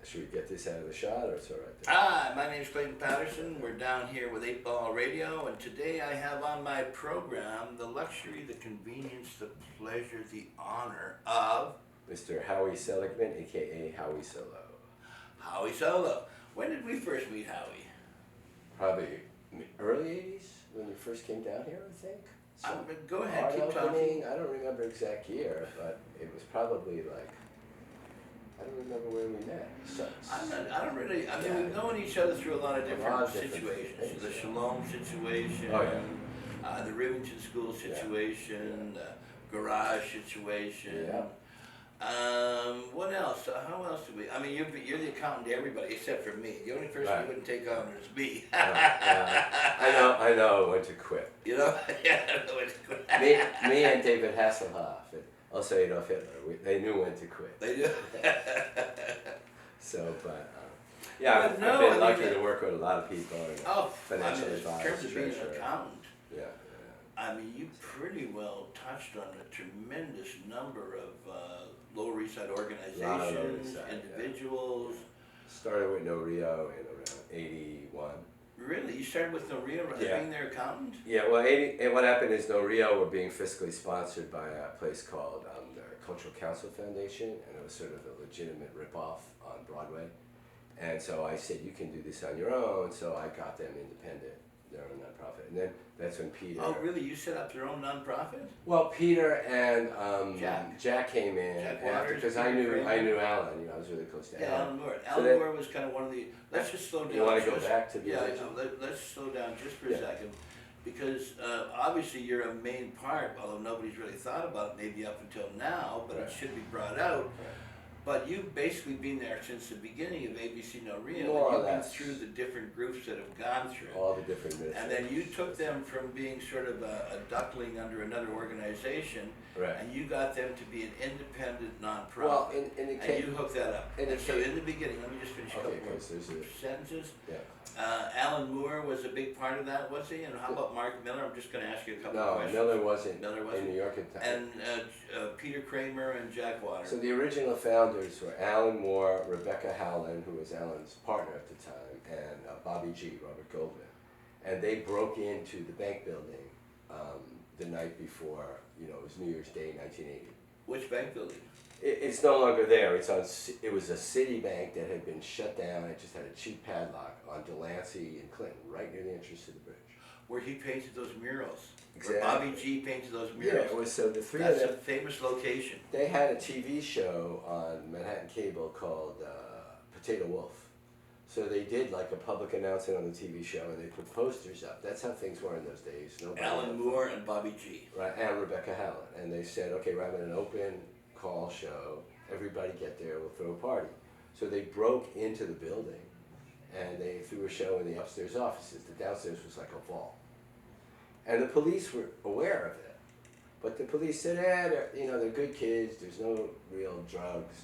Should we get this out of the shot, or it's all right? Hi, my name is Clayton Patterson. We're down here with 8 Ball Radio, and today I have on my program the luxury, the convenience, the pleasure, the honor of Mr. Howie Seligman, aka Howie Solo. Howie Solo. When did we first meet Howie? Probably in the early 80s when we first came down here, I think. Go ahead, Art keep opening, talking. I don't remember exact year, but it was probably like, I don't remember when we met. So, I don't really, I mean, Yeah. we've known each other through a lot of different different situations. things, The yeah. Shalom situation, Oh, yeah. The Rivington School situation, the garage situation. Yeah. What else? How else do we? I mean, you're the accountant to everybody except for me. The only person Right. you wouldn't take on is me. I know when to quit. You know? Yeah, I know it's Me and David Hasselhoff, and also Adolf Hitler, they knew when to quit. They do. So, but yeah, But no, I've been I lucky mean, to work with a lot of people and Oh, financial I mean, in advisors, terms of being an treasurer. accountant, Yeah, I mean, you pretty well touched on a tremendous number of Lower East Side organizations, East Side, yeah. individuals. Started with No Rio in around 81. Really? You started with Noria Yeah. being their accountant? Yeah, well, and what happened is No Rio were being fiscally sponsored by a place called the Cultural Council Foundation, and it was sort of a legitimate ripoff on Broadway. And so I said, you can do this on your own, so I got them independent, their own nonprofit. And then that's when Peter... Oh, really? You set up your own nonprofit? Well, Peter and Jack. came in Jack after, Waters, because Peter I knew Kramer. Alan. You know, I was really close to Yeah, Alan. Alan Moore. So Alan then- Moore was kind of one of the. Let's just slow down. You want to go just- back to the Yeah, original? let's slow down just for Yeah. a second, because obviously you're a main part, although nobody's really thought about it maybe up until now, but Right. it should be brought out. Right. But you've basically been there since the beginning of ABC No Real. More or You've been less. through the different groups that have gone through. All the different And then you took them from being sort of a duckling under another organization, Right. and you got them to be an independent nonprofit. Well, in the and case... you hooked that up. in the And so case- in the beginning, let me just finish a Okay, couple more because there's a... sentences. Yeah. Alan Moore was a big part of that, was he? And how about Mark Miller? I'm just going to ask you a couple of No, questions. Miller wasn't Miller wasn't? in New York at the time. And Peter Kramer and Jack Waters. So the original founders were Alan Moore, Rebecca Howland, who was Alan's partner at the time, and Bobby G, Robert Goldman. And they broke into the bank building the night before, you know, it was New Year's Day, 1980. Which bank building? It's no longer there. It's on. It was a Citibank that had been shut down. It just had a cheap padlock on Delancey and Clinton, right near the entrance to the bridge. Where he painted those murals. Exactly. Where Bobby G painted those Yeah, murals. it was so the three That's of a them. famous location. They had a TV show on Manhattan Cable called Potato Wolf. So they did like a public announcement on the TV show, and they put posters up. That's how things were in those days. Nobody Alan Moore and Bobby G. Right, and Rebecca Howland. And they said, okay, we're having an open call show. Everybody get there, we'll throw a party. So they broke into the building, and they threw a show in the upstairs offices. The downstairs was like a vault. And the police were aware of it. But the police said, they're good kids, there's no real drugs,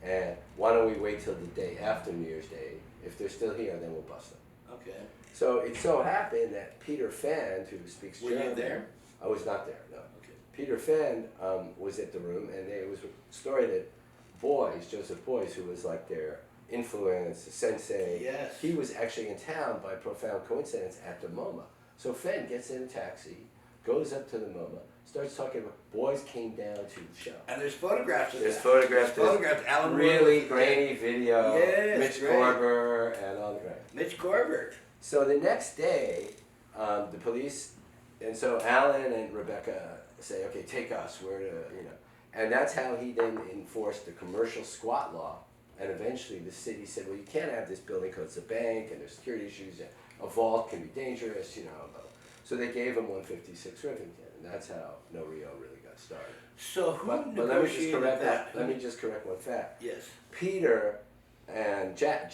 and why don't we wait till the day after New Year's Day? If they're still here, then we'll bust them. Okay. So it so happened that Peter Fand, who speaks Were German... you there? I was not there, no. Okay. Peter Fand was at the room, and there was a story that Joseph Boyce, who was like their influence, sensei, Yes. he was actually in town by profound coincidence at the MoMA. So Fand gets in a taxi, goes up to the MoMA, starts talking about Boyce came down to the show. And there's photographs of There's that. photographs, There's photographs. Alan Moore really was- grainy video, Yes, Mitch great. Korber, and all the rest. Mitch Corbett. So the next day, the police, and so Alan and Rebecca say, okay, take us, and that's how he then enforced the commercial squat law, and eventually the city said, well, you can't have this building because it's a bank, and there's security issues, and a vault can be dangerous, So they gave him 156 Rivington, and that's how No Rio really got started. So who But negotiated that? let me just correct one fact. Yes. Peter and Jack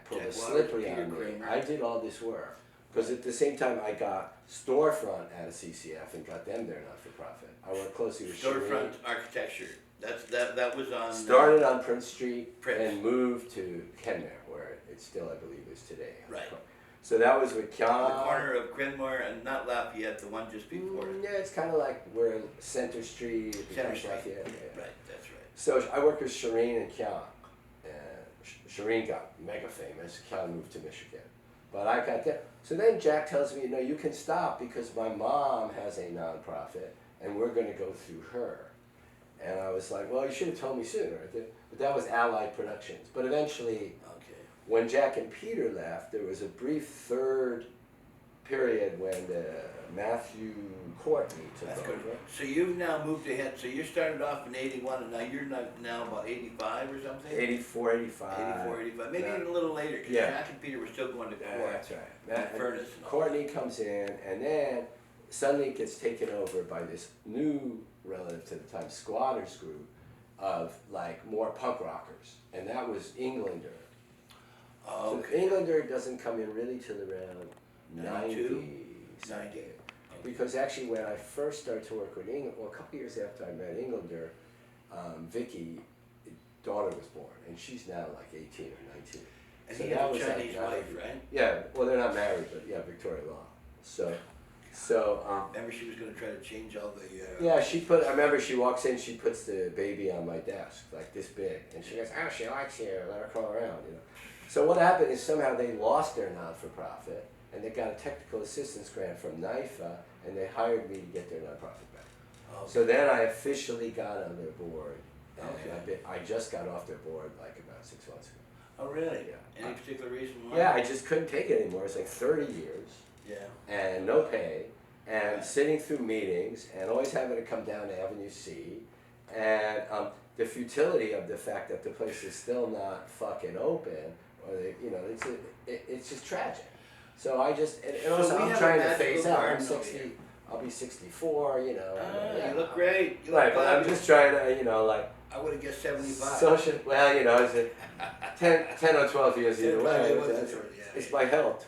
pulled Jack a Waters, slippery Peter on me. Kramer. I did all this work because at the same time I got Storefront out of CCF and got them their not-for-profit. I worked closely with Storefront Shireen. architecture. That was on. Started on Prince Street Prince. and moved to Kenmare, where it still, I believe, is today. Right. So that was with the Kyan. corner of Crenmore and not Lafayette, the one just before. Yeah, it's kind of like where Center Street, Center becomes Street. Lafayette, yeah. Right, that's right. So I worked with Shireen and Kyan, and Shireen got mega famous, Kelly moved to Michigan. But I got there. So then Jack tells me, you can stop because my mom has a nonprofit and we're going to go through her. And I was like, well, you should have told me sooner. But that was Allied Productions. But eventually, when Jack and Peter left, there was a brief third period when Matthew Courtney took over. So you've now moved ahead. So you started off in 81 and now you're now about 85 or something? 84, 85. 84, 85. Maybe even a little later because Jack and Peter were still going to court. That's right. Furnace Courtney comes in and then suddenly it gets taken over by this new, relative to the time, squatters group of like more punk rockers. And that was Englander. So Englander doesn't come in really till around 90. Because actually when I first started to work with Englander, well, a couple years after I met Englander, Vicky's daughter was born, and she's now like 18 or 19. And so he has a Chinese wife, right? Yeah, well they're not married, but yeah, Victoria Law. Remember she was going to try to change all the... Yeah, I remember she walks in, she puts the baby on my desk, like this big, and she goes, oh, she likes you, let her crawl around, So what happened is somehow they lost their non-for-profit, and they got a technical assistance grant from NIFA, and they hired me to get their nonprofit back. So then I officially got on their board, and I just got off their board like about 6 months ago. Oh really? Yeah. Any particular reason why? Yeah, I just couldn't take it anymore. It's like 30 years. Yeah. And no pay, and sitting through meetings, and always having to come down to Avenue C, and the futility of the fact that the place is still not fucking open, or it's just tragic. So I just, and also I'm trying to phase out. I'm 60, I'll be 64, You look great. You right, look but I'm just trying to, like. I would have guessed 75. Social, well, it's a 10 or 12 years either way. It's my health.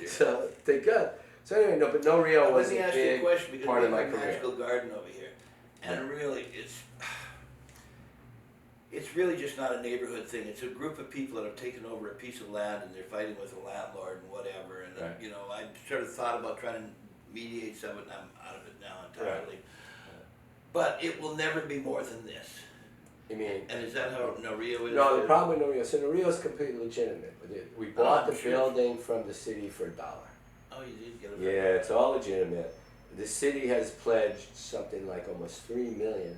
So they're good. So anyway, but No Rio was a big part of my career. Magical garden over here, and really, it's really just not a neighborhood thing. It's a group of people that have taken over a piece of land and they're fighting with a landlord and whatever. And I sort of thought about trying to mediate some of it, and I'm out of it now entirely. Right. But it will never be more than this. You mean? And is that how No Rio is? No, the problem with No Rio, so No Rio is completely legitimate. We bought the building from the city for $1. Oh, you did get it? Yeah, it's all legitimate. The city has pledged something like almost $3 million.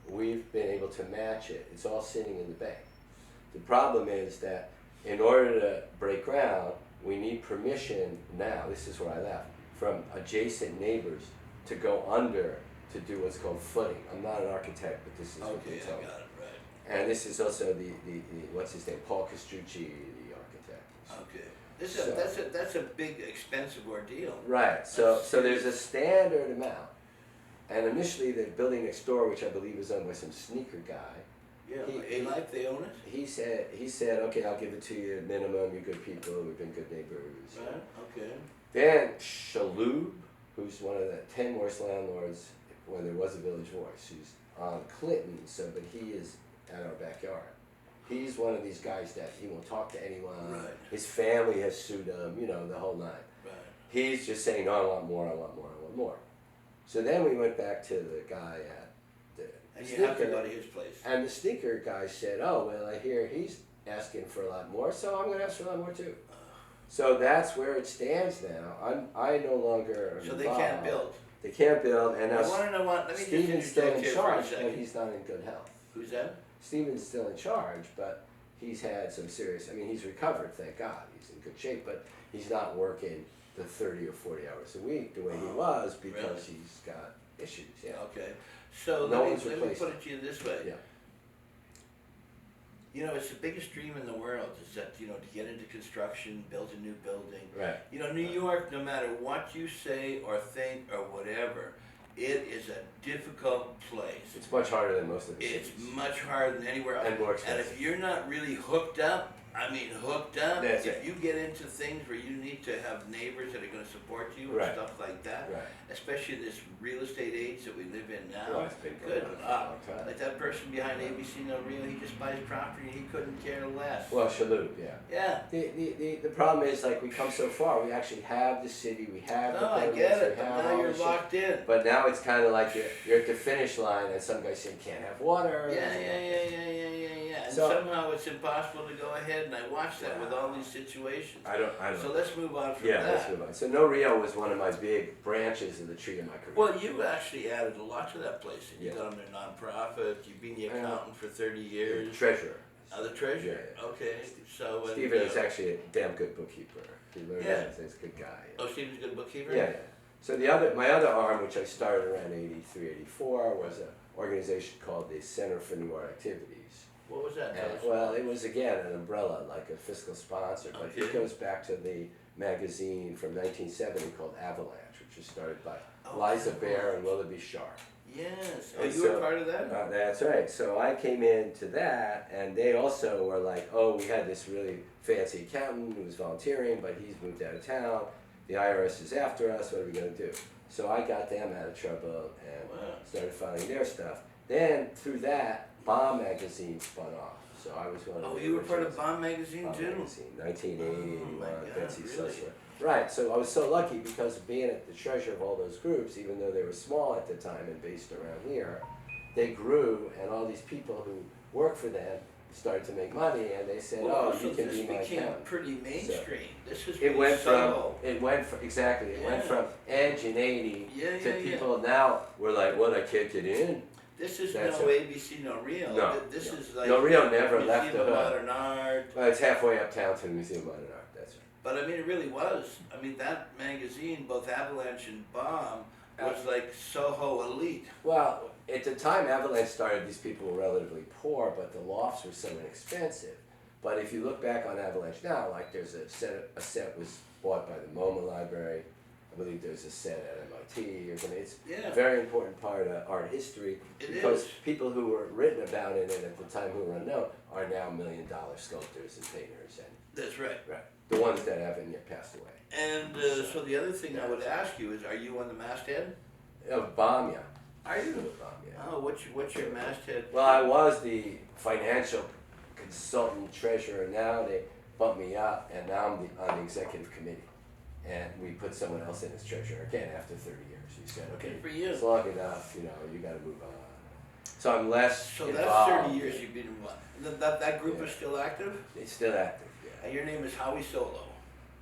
We've been able to match it. It's all sitting in the bank. The problem is that in order to break ground, we need permission now, this is where I left, from adjacent neighbors to go under to do what's called footing. I'm not an architect, but this is what they tell me. I got it, right. And this is also the what's his name, Paul Castrucci, the architect. Okay. That's a big, expensive ordeal. Right. So there's a standard amount. And initially, the building next door, which I believe was owned by some sneaker guy. Yeah, A-Life, they own it? He said, okay, I'll give it to you, minimum, you're good people, we've been good neighbors. Right, okay. Then Shalhoub, who's one of the 10 worst landlords when there was a Village Voice, who's on Clinton, but he is at our backyard. He's one of these guys that he won't talk to anyone. Right. His family has sued him, the whole nine. Right. He's just saying, no, I want more, I want more, I want more. So then we went back to the guy at the and sneaker, you have to go to his place. And the sneaker guy said, oh, well, I hear he's asking for a lot more, so I'm going to ask for a lot more too. So that's where it stands now. I no longer So they can't build. They can't build, and now I want to know what. Let me Stephen's just still in here charge, for a but second. he's not in good health. Who's that? Stephen's still in charge, but he's had some serious. I mean, he's recovered, thank God. He's in good shape, but he's not working the 30 or 40 hours a week the way he was because he's got issues. Yeah. Okay. So no let me put it to you this way. Yeah. It's the biggest dream in the world is that, to get into construction, build a new building. Right. New York, no matter what you say or think or whatever, it is a difficult place. It's much harder than most of the It's cities. much harder than anywhere else. And more expensive. And if you're not really hooked up, That's if it. you get into things where you need to have neighbors that are going to support you and Right. stuff like that, Right. especially in this real estate age that we live in now, Well, it's been good going on for a luck. long time. Like that person behind ABC No Real, he just buys property and he couldn't care less. Well, Shalhoub, yeah. Yeah. The problem is, like, we come so far. We actually have the city, we have the No, I buildings, get it, we but have now all you're the shit. locked in. But now it's kind of like you're at the finish line, and some guy saying can't have water. Yeah. And So somehow it's impossible to go ahead, and I watch that with all these situations. I don't. So let's move on from Yeah, that. let's move on. So No Rio was one of my big branches of the tree of my career. Well, you actually added a lot to that place. You Yeah. got them their nonprofit. You've been the accountant for 30 years. Treasurer. The treasurer. Yeah. Okay. So Stephen is actually a damn good bookkeeper. He learned Yeah. that. He's a good guy. Oh, Stephen's a good bookkeeper. Yeah. So my other arm, which I started around 83, 84, was an organization called the Center for New Art Activities. What was that? And, well, it was again an umbrella, like a fiscal sponsor, but it Okay. goes back to the magazine from 1970 called Avalanche, which was started by Oh, Liza Bear Avalanche. and Willoughby Sharp. Yes. Oh, And you were so- part of that? That's right. So I came into that, and they also were like, oh, we had this really fancy accountant who was volunteering, but he's moved out of town. The IRS is after us. What are we going to do? So I got them out of trouble and Wow. started filing their stuff. Then through that, Bomb magazine spun off. So I was one of Oh, the you were part of originals. Bomb magazine Bomb too. magazine, 1980, Oh, my God, Betsy really? Sussler. Right, so I was so lucky because of being at the treasurer of all those groups, even though they were small at the time and based around here, they grew, and all these people who worked for them started to make money, and they said, Well, "Oh, so you can this be my became accountant." pretty mainstream. This was It really went from Soho. it went Yeah. from Edge and 80 Yeah, to yeah, yeah. people now we're like, "What? I can't get in." This is That's no it. ABC, no Rio. No, This no. is like No, Rio never Museum left the of hood. Modern Art. Well, it's halfway uptown to the Museum of Modern Art. That's right. But I mean, it really was. I mean, that magazine, both Avalanche and Bomb, was like Soho elite. Well, at the time Avalanche started, these people were relatively poor, but the lofts were so inexpensive. But if you look back on Avalanche now, like there's a set was bought by the MoMA Library. I believe there's a set at MIT or something. It's Yeah. a very important part of art history It because is. people who were written about in it at the time who were unknown are now $1,000,000 sculptors and painters and That's right. the ones that haven't yet passed away. And so the other thing I would ask you is, are you on the masthead? Bomb, yeah. Are you Bomb, yeah? Oh, what's your masthead? Well, I was the financial consultant treasurer. Now they bumped me up, and now I'm on the executive committee. And we put someone else in as treasurer again after 30 years. You said, okay, Good for you. it's long enough. You got to move on. So I'm less So involved. that's 30 years you've been involved. That group is still active? It's still active. Yeah. And your name is Howie Solo.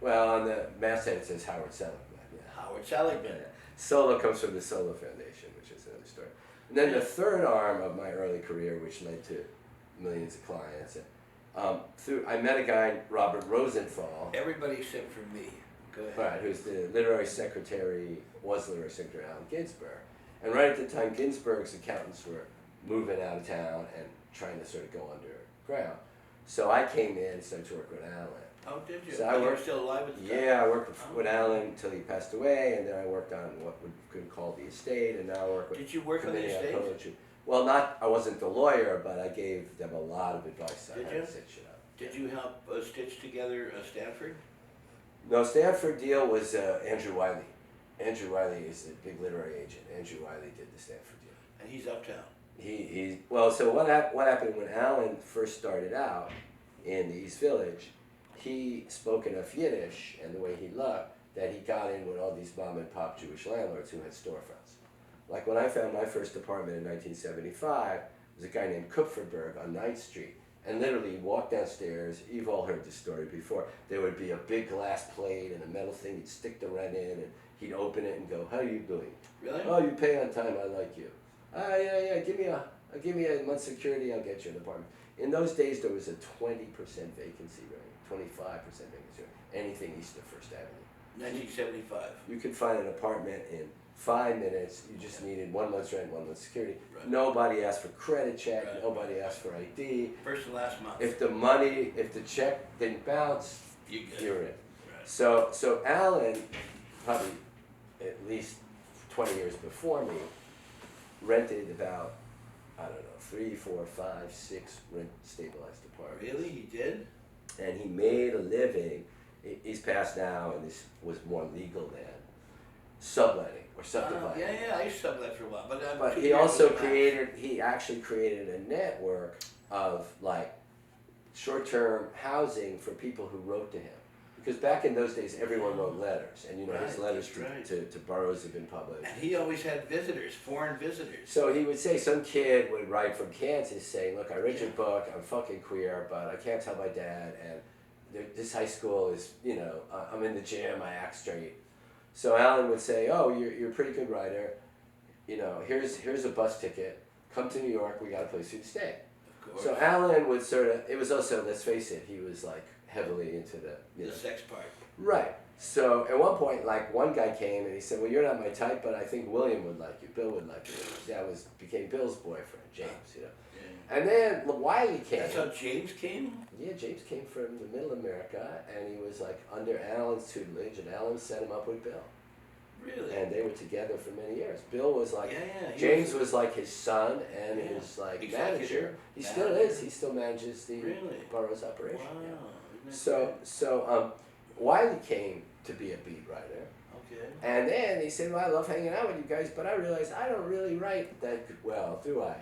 Well, on the masthead it says Howard Seligman. Yeah. Howard Seligman. Solo comes from the Solo Foundation, which is another story. And then the third arm of my early career, which led to millions of clients, I met a guy, Robert Rosenthal, Everybody except for me. Go ahead. right, who's the literary secretary, was literary secretary Allen Ginsberg. And right at the time, Ginsberg's accountants were moving out of town and trying to sort of go underground. So I came in and started to work with Allen. Oh, did you? So I Oh, you're worked- still alive at the time? Yeah, I worked with Allen until he passed away, and then I worked on what we could call the estate, and now I work with Did you work on the Committee estate? Poetry. Well, I wasn't the lawyer, but I gave them a lot of advice on Did how you? to set shit up. Did you help stitch together Stanford? No, Stanford deal was Andrew Wiley. Andrew Wiley is the big literary agent. Andrew Wiley did the Stanford deal. And he's uptown. So what happened when Allen first started out in the East Village, he spoke enough Yiddish and the way he looked that he got in with all these mom and pop Jewish landlords who had storefronts. Like when I found my first apartment in 1975, there was a guy named Kupferberg on 9th Street. And literally, you walk downstairs, you've all heard this story before, there would be a big glass plate and a metal thing, you'd stick the rent in, and he'd open it and go, "How are you doing?" Really? "Oh, you pay on time, I like you." Yeah, give me a month's security, I'll get you an apartment." In those days, there was a 20% vacancy rate, 25% vacancy rate, anything east of First Avenue. 1975. You could find an apartment in 5 minutes, you just needed 1 month's rent, 1 month's security. Right. Nobody asked for credit check, Right. nobody asked for ID. First and last month. If the check didn't bounce, You good. you're in. Right. So Allen, probably at least 20 years before me, rented about, I don't know, 3, 4, 5, 6 rent stabilized apartments. Really? He did? And he made a living. He's passed now, and this was more legal then. Subletting or subdividing. Yeah, I used to sublet for a while. But But 2 he years also was max. he actually created a network of like short-term housing for people who wrote to him. because back in those days, everyone wrote letters, and his Right, letters that's to boroughs have been published. And he always had visitors, foreign visitors. So he would say, some kid would write from Kansas saying, look, I read your Yeah. book, I'm fucking queer, but I can't tell my dad, and this high school is, I'm in the gym, I act straight. So Alan would say, oh, you're a pretty good writer, here's a bus ticket, come to New York, we got a place for you to stay. Of course. So Alan would it was also, let's face it, he was like heavily into the sex part. Right. So at one point, like, one guy came and he said, well, you're not my type, but I think William would like you, Bill would like you. That became Bill's boyfriend, James, Yeah. And then Wiley came. That's how James came? Yeah, James came from the middle America, and he was like under Alan's tutelage, and Alan set him up with Bill. Really? And they were together for many years. Bill was like, Yeah. James was like his son and Yeah. his like Executive manager. He still manager. is. He still manages the Really? borough's operation. Wow. Yeah. Isn't that So Wiley came to be a beat writer. great? Okay. And then he said, well, I love hanging out with you guys, but I realized I don't really write that well, do I?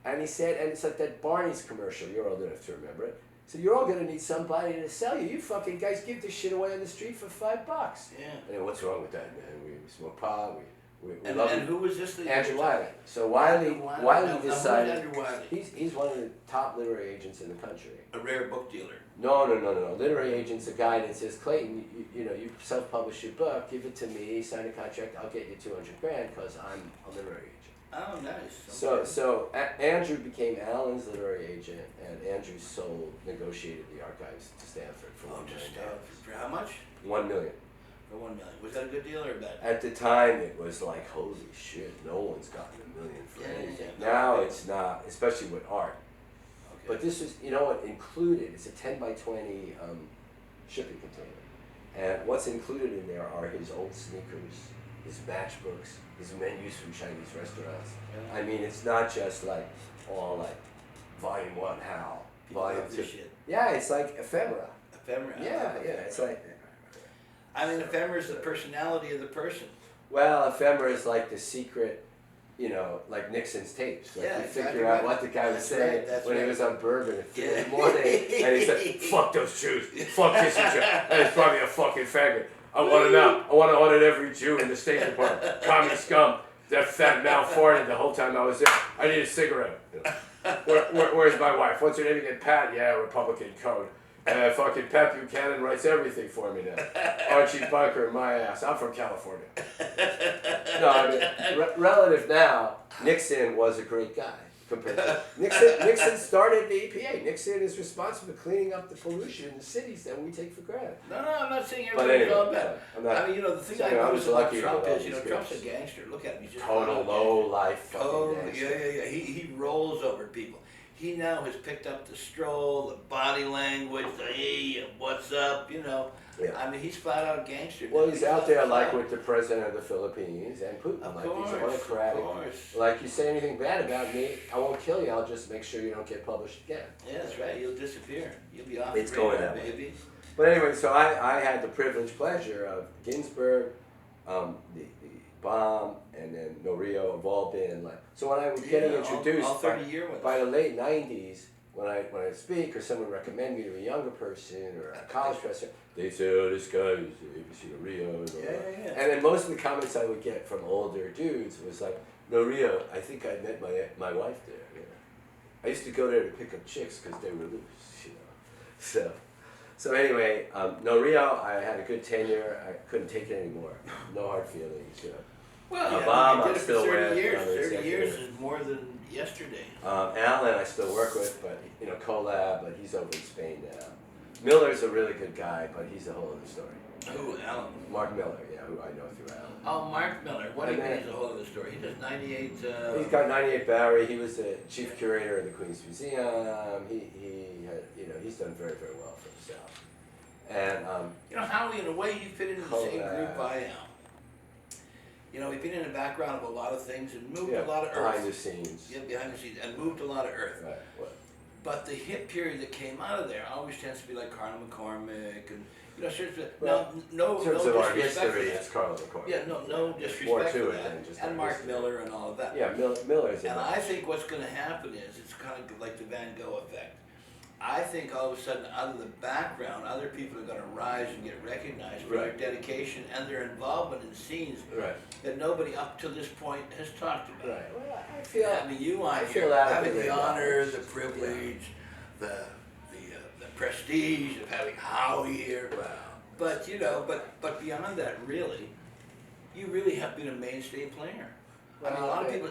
And he said, and it's like that Barney's commercial, you're old enough to remember it. So you're all gonna need somebody to sell you. You fucking guys give this shit away on the street for $5. Yeah. And what's wrong with that, man? We smoke pot, we And, love and it. who was this? Andrew Wiley. So Wiley Now, who is decided, Andrew Wiley? he's one of the top literary agents in the country. A rare book dealer. No. Literary agent's a guy that says, Clayton, you self-publish your book, give it to me, sign a contract, I'll get you $200,000 because I'm a literary agent. Oh, nice. So Andrew became Alan's literary agent, and Andrew negotiated the archives to Stanford for $1 million. For how much? $1 million. For $1 million. Was that a good deal or a bad deal? At the time, it was like, holy shit, no one's gotten $1 million for anything. Now it's not, especially with art. Okay. But this is, what included, it's a 10 by 20 shipping container. And what's included in there are his old sneakers, his matchbooks, his menus from Chinese restaurants. Yeah. I mean, it's not just like all like volume 1 Hal, People volume love 2. this shit. Yeah, it's like ephemera. Ephemera. Yeah, it's like. I mean, ephemera is the personality of the person. Well, ephemera is like the secret, like Nixon's tapes. Like Yeah, you exactly figure out right. what the guy was That's saying right, that's when he right. was on Bourbon at 3 in Yeah. the morning, and he said, "Fuck those Jews, fuck Kissinger, and it's probably a fucking faggot. I want to know. I want to audit every Jew in the State Department. Commie scum. That fat mouth farted the whole time I was there. I need a cigarette. Where's my wife? What's her name again? Pat? Yeah, Republican code. Fucking Pat Buchanan writes everything for me now. Archie Bunker, my ass. I'm from California. No, I mean, relative now, Nixon was a great guy compared to Nixon started the EPA. Nixon is responsible for cleaning up the pollution in the cities that we take for granted. No, I'm not saying But everybody's all anyway, bad. I'm not, I mean, the thing saying I I was noticed about lucky Trump with all is, these Trump's a groups. gangster. Look at him. He's just total low life fucking Oh, gangster. yeah. He rolls over people. He now has picked up the stroll, the body language, the hey, what's up, Yeah. I mean, he's flat out a gangster. Well, now. he's out there like flat. with the president of the Philippines and Putin. Of Like course, he's autocratic. of course. Like you say anything bad about me, I won't kill you. I'll just make sure you don't get published again. Yeah, that's right. You'll disappear. You'll be off It's the radar, going that way. baby. But anyway, so I had the privileged pleasure of Ginsberg, the bomb, and then No Rio have all been like. So when I was getting introduced all 30-year ones. by the late '90s, when I speak or someone recommend me to a younger person or a college professor, they say, "Oh, this guy is ABC No Rio." And, all that. Yeah. And then most of the comments I would get from older dudes was like, "No Rio, I think I met my wife there. I used to go there to pick up chicks because they were loose, So anyway, No Rio, I had a good tenure. I couldn't take it anymore. No hard feelings, Well, yeah, Bob, you I'm did it for still 30 with, years. I'm 30 executive. years is more than yesterday. Alan I still work with, but collab, but he's over in Spain now. Miller's a really good guy, but he's a whole other story. Who, Alan? Mark Miller, who I know through Alan. Oh, Mark Miller. What do you And mean then- he's a whole other story? He does 98... He's got 98 Bowery. He was the chief curator of the Queen's Museum. He had, he's done very, very well for himself. And Howie, in a way, you fit into the same Collab. group I am. We've been in the background of a lot of things and moved yeah, a lot of behind the earth. scenes. Yeah, behind the scenes, and moved a lot of earth. Right. What? But the hit period that came out of there always tends to be like Carl McCormick and sort of, Well, no In terms of our disrespect for history, that. it's Carl McCormick. Yeah, no More disrespect to for it that. than just And our Mark history. Miller and all of that. Yeah, Miller's. And I think what's going to happen is it's kind of like the Van Gogh effect. I think all of a sudden, out of the background, other people are going to rise and get recognized for their dedication and their involvement in scenes that nobody up to this point has talked about. Right. Well, I feel. I mean, you on I here feel having the adequately honor, the acknowledged. privilege, the prestige of having Howie here. Wow. But you know, but beyond that, really, you really have been a mainstay player. I mean, a lot of people.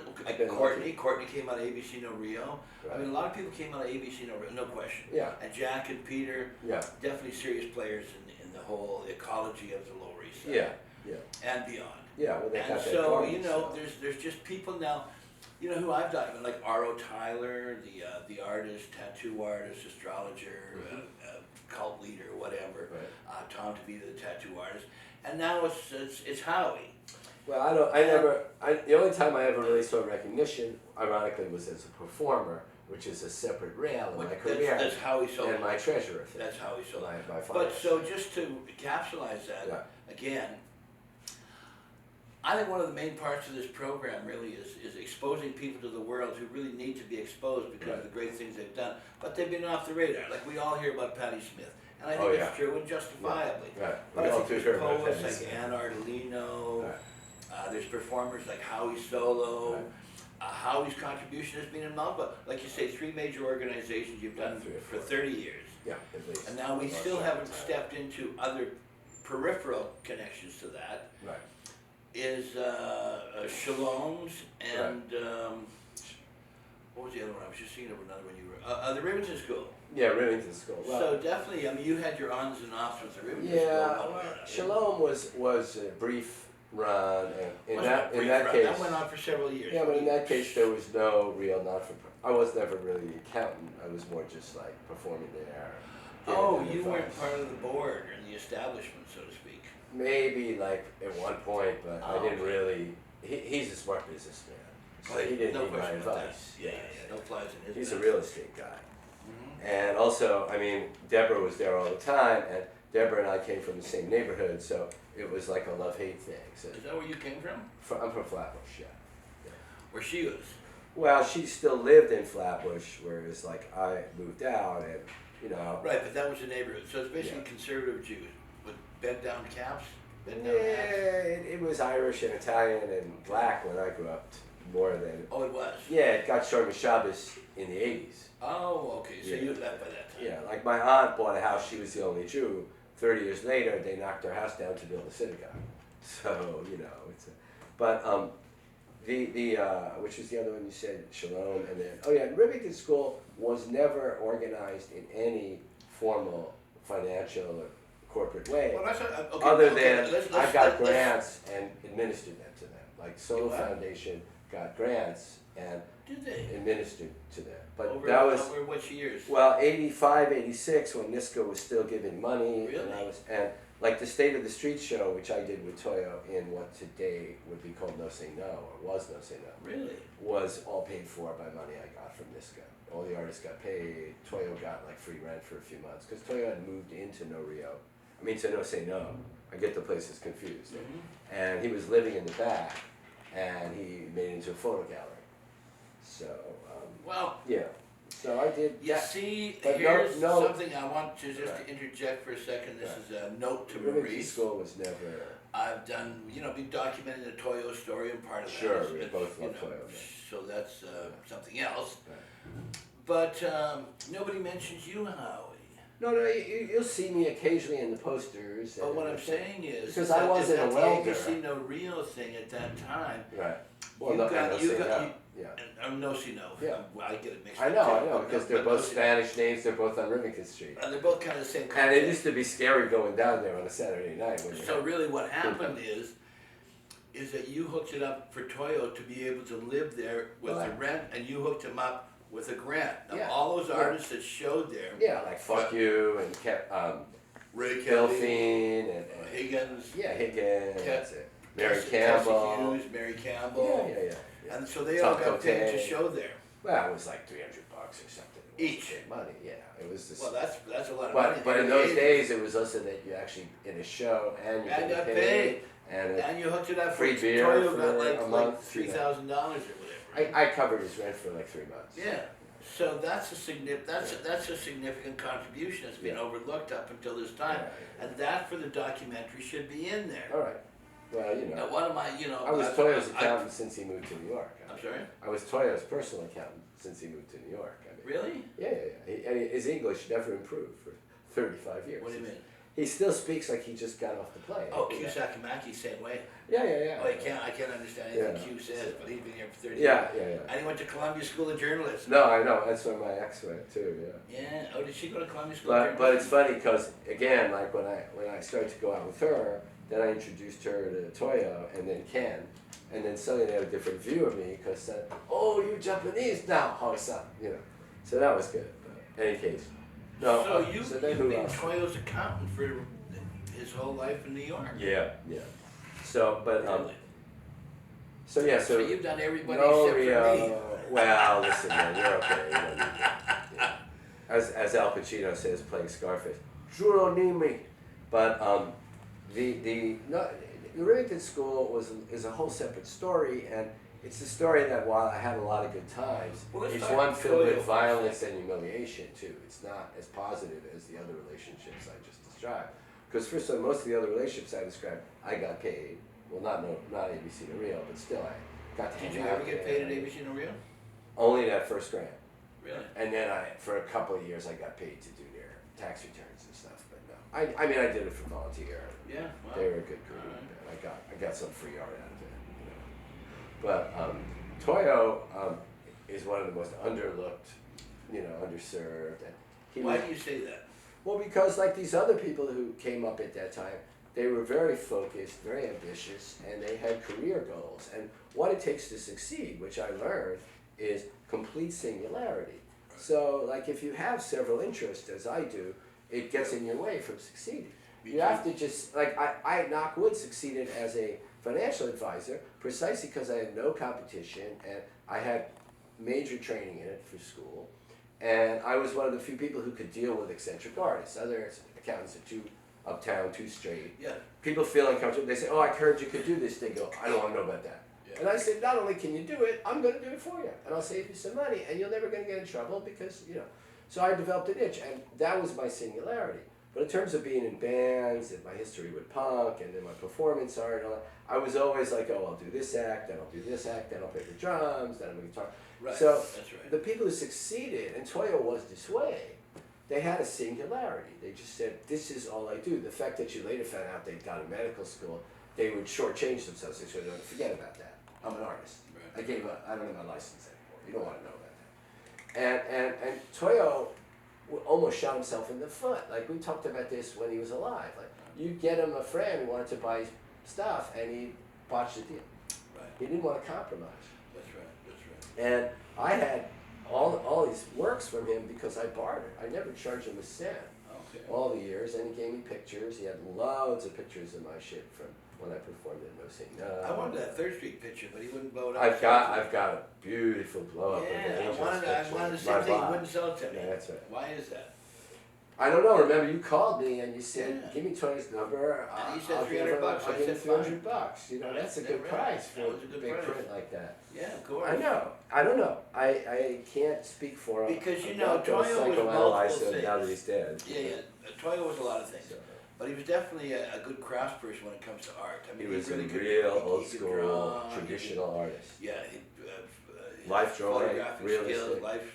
Courtney came out of ABC No Rio. Right. I mean, a lot of people came out of ABC No Rio, no question. Yeah. And Jack and Peter, Yeah. definitely serious players in the whole ecology of the Lower East Side. Yeah. Yeah. And beyond. Yeah. Well, they And got that so, going, you know, there's just people now, you know, who I've done, like R.O. Tyler, the artist, tattoo artist, astrologer, cult leader, whatever, Right. Tom to be the tattoo artist, and now it's Howie. Well, the only time I ever really saw recognition, ironically, was as a performer, which is a separate rail in my career. That's Howie Seligman. And my treasurer thing. That's Howie Seligman. My But so just to capsulize that, again, I think one of the main parts of this program really is exposing people to the world who really need to be exposed because of the great things they've done, but they've been off the radar. Like we all hear about Patti Smith, and I think it's true and justifiably. Right. But We I all think do there's hear about poets Patti like Smith. Ann Ardolino, Right. there's performers like Howie Solo. Right. Howie's contribution has been involved, but like you say, 3 major organizations you've done 3 or for 4. 30 years. Yeah, at least. And now we still haven't stepped into other peripheral connections to that. Right. Is Shalom's and what was the other one? I was just thinking of another one you were the Rivington School. Yeah, Rivington School. Well, So definitely, I mean, you had your ons and offs with the Rivington yeah, School. well, Shalom was a brief run, and in Wasn't a that brief case, run. That went on for several years. yeah, but in that case there was no real I was never really the accountant. I was more just like performing there. Oh, giving you weren't advice. part of the board or the establishment, so to speak. Maybe like at one point, but I didn't okay. really. He's a smart businessman, so he didn't No need my question about that. advice. Yeah, no flies in his He's a nest. real estate guy. Mhm. And also, I mean, Deborah was there all the time, and Deborah and I came from the same neighborhood, so it was like a love-hate thing. So, Is that where you came from? I'm from Flatbush, yeah. Where she was? Well, she still lived in Flatbush, whereas like I moved out, and you know. Right, but that was the neighborhood. So it's basically Yeah. conservative Jews with bed-down caps, Yeah, bed-down hats. it was Irish and Italian and black when I grew up, more than. Oh, it was. Yeah, it got Shormy Shabbos in the '80s. Oh, okay. So Yeah. you left by that time. Yeah, like my aunt bought a house. She was the only Jew. 30 years later, they knocked her house down to build a synagogue. So you know, but which was the other one you said, Shalom, and then Rivington School was never organized in any formal financial or corporate way, Well, that's okay. other Okay, than let's- I got let's- grants and administered them to them. Like Solar You what? Foundation got grants and Did they? administered to them, but Over, that was. over which years? Well, 85, 86, when NISCO was still giving money, Really? and like the State of the Street show, which I did with Toyo in what today would be called No Say No, or was No Say No, Really? was all paid for by money I got from NISCO. All the artists got paid. Toyo got like free rent for a few months because Toyo had moved into to No Say No. I get the places confused. Mhm. And he was living in the back, and he made it into a photo gallery. So. Well, Yeah, so I did you that. see, But here's no- something I want to just Right. interject for a second. This Right. is a note to Rivington Maurice. School was never. I've done, been documenting the Toyo story, and part of Sure, that is, we it's, both you love know, Toyo, yeah. so that's something else. Right. But nobody mentions you, Howie. No, you'll see me occasionally in the posters. But and what I'm everything. saying is, Because that I wasn't a the welder. ABC No Rio thing at that time. Right. Well, You no, got- no, you say got- no. you- Yeah. And No See No. Yeah. I get it mixed I up know, too, I know, but because no- they're but both No See- Spanish names. They're both on Rivington Street. And they're both kind of the same And it concept. used to be scary going down there on a Saturday night. When you So had- really what happened is that you hooked it up for Toyo to be able to live there with Well, the rent, and you hooked him up with a grant. Now, Yeah. all those Yeah. artists that showed there, Yeah, like Fuck You and Ray Bill Kelly, Fiend and Higgins, yeah, Higgins. Ke- That's it. Mary Tessie Campbell. Hughes, Mary Campbell, Yeah. and so they all Tom got paid to Cote. show there. Well, it was like $300 or something. It wasn't Each. big money. Yeah, it was just. Well, that's a lot of money. But in those days, it was also that you actually in a show and you And get got paid, paid. and And you hooked it up Free for beer Toyo for got a like month, $3,000 or whatever. I covered his rent for like 3 months. Yeah. So that's a significant contribution that's been overlooked up until this time, and that for the documentary should be in there. All right. Well, you know. Now, what am I? I was Toyo's accountant since he moved to New York. I'm sorry. I was Toyo's personal accountant since he moved to New York. Really? Yeah. And his English never improved for 35 years. What do you mean? He still speaks like he just got off the plane. Oh, Q Sakamaki, same way. Yeah. Oh, I can't understand anything Q says, but he's been here for 30 years. Yeah. And he went to Columbia School of Journalism. No, I know. That's where my ex went too. Yeah. Oh, did she go to Columbia School of Journalism? But it's funny because again, like when I started to go out with her, then I introduced her to Toyo and then Ken, and then suddenly they had a different view of me because oh, you're Japanese now, Howie-san, you know. So that was good. But in any case, no. So you've been Toyo's accountant for his whole life in New York. Yeah. So, but really? So you've done everybody no, except for me. Well, listen, man, you're okay. You don't need that. Yeah. As Al Pacino says, playing Scarface, you don't need me. But the Remington School is a whole separate story, and it's a story that while I had a lot of good times, it's one filled with violence and humiliation too. It's not as positive as the other relationships I just described. Because first of all, most of the other relationships I described, I got paid. Well, not ABC to Rio, but still I got to. Did you ever get paid at ABC to Rio? Only that first grant. Really? And then for a couple of years, I got paid to do their tax returns and stuff. But no, I mean, I did it for volunteer. Yeah, wow. They were a good group. Right. I got some free art out of it. You know. But Toyo is one of the most underlooked, underserved. And why do you say that? Well, because like these other people who came up at that time, they were very focused, very ambitious, and they had career goals. And what it takes to succeed, which I learned, is complete singularity. So, like if you have several interests, as I do, it gets in your way from succeeding. You have to just, like I knock wood, succeeded as a financial advisor precisely because I had no competition and I had major training in it for school. And I was one of the few people who could deal with eccentric artists. Other accountants are too uptown, too straight. Yeah. People feel uncomfortable. They say, oh, I heard you could do this. They go, I don't want to know about that. Yeah. And I said, not only can you do it, I'm going to do it for you. And I'll save you some money. And you're never going to get in trouble because, So I developed a niche. And that was my singularity. But in terms of being in bands and my history with punk and then my performance art and all that, I was always like, oh, I'll do this act, then I'll do this act, then I'll play the drums, then I'm going to guitar. Right. So that's right. The people who succeeded, and Toyo was this way, they had a singularity. They just said, this is all I do. The fact that you later found out they'd gone to medical school, they would shortchange themselves. They said, forget about that. I'm an artist. Right. I don't have my license anymore. You don't want to know about that. And Toyo almost shot himself in the foot. Like we talked about this when he was alive. Like you get him a friend who wanted to buy stuff, and he botched the deal. Right. He didn't want to compromise. That's right. And I had all these works from him because I bartered. I never charged him a cent. Okay. All the years, and he gave me pictures. He had loads of pictures of my shit from when I performed at No Say No. I wanted that Third Street picture, but he wouldn't blow it up. I've got a beautiful blow up of the Angels I wanted the same thing. He wouldn't sell it to me. Yeah, that's right. Why is that? I don't know. Remember, you called me and you said, "Give me Toyo's number." And he said $300. I'll give him $300. That's a good price for a big print like that. Yeah, of course. I know. I don't know. I can't speak for him. Because Toyo was multiple things. Now that he's dead. Yeah. Toyo was a lot of things. But he was definitely a good craftsperson when it comes to art. I mean, he was really a real old school traditional artist. Yeah, life drawing, photographic skills, life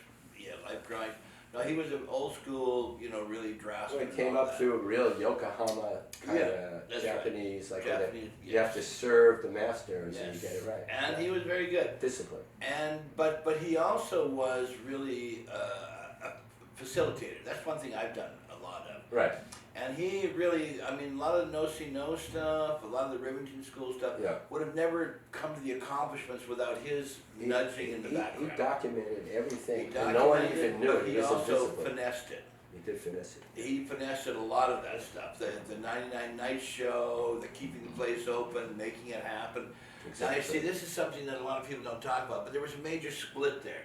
drawing. No, he was an old school, really draftsman. He came up through a real Yokohama kind of Japanese, right. Japanese. You have to serve the masters and you get it right. And he was very good. Discipline. But he also was really a facilitator. That's one thing I've done a lot of. Right. And he really, a lot of the No See No stuff, a lot of the Remington School stuff, would have never come to the accomplishments without his nudging in the background. He documented everything, and no one even knew it. He also finessed it. He did finesse it. He finessed it, a lot of that stuff. The 99 Nights show, the keeping the place open, making it happen. Exactly. Now, you see, this is something that a lot of people don't talk about, but there was a major split there.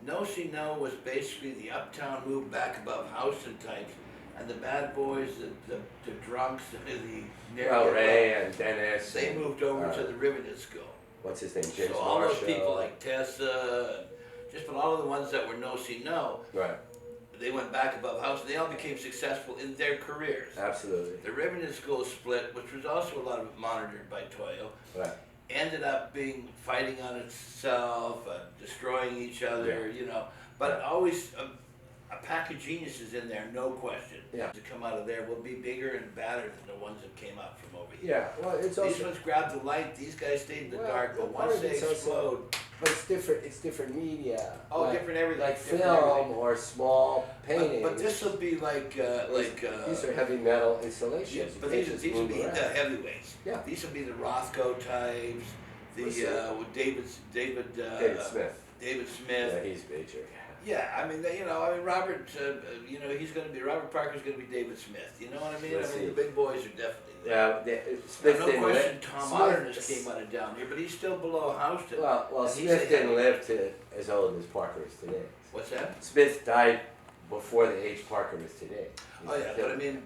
No See No was basically the uptown move back above Houston types. And the bad boys, the drunks, the Ray and Dennis. They moved over to the Remington School. What's his name? James So all Marshall. those people like Tessa, just about all of the ones that were no-see-no, Right. they went back above house, and they all became successful in their careers. Absolutely. The Riverton School split, which was also a lot of it monitored by Toyo, Right. ended up being fighting on itself, destroying each other, you know. But always a pack of geniuses in there, no question. Yeah. To come out of there will be bigger and badder than the ones that came out from over here. Yeah. Well, it's These also. ones grabbed the light. These guys stayed in the Well, dark. But part once of they it's also- explode, But it's different. It's different media. oh, like, different everything. like different film everything. or small paintings. But this will be like these are heavy metal installations. yeah, You but can't these just will move be around. the heavyweights. Yeah. These will be the Rothko types. The with David David Smith. David Smith. Yeah, he's major. Yeah, I mean, Robert. He's going to be Robert Parker's going to be David Smith. You know what I mean? Let's I mean, see. the big boys are definitely there. Yeah, Smith No didn't question, live. Tom Smith- Otterness came out of down here, but he's still below Houston. Well, And he's Smith a didn't heavy- live to as old as Parker is today. What's that? Smith died before the age Parker is today. Oh yeah, but I mean,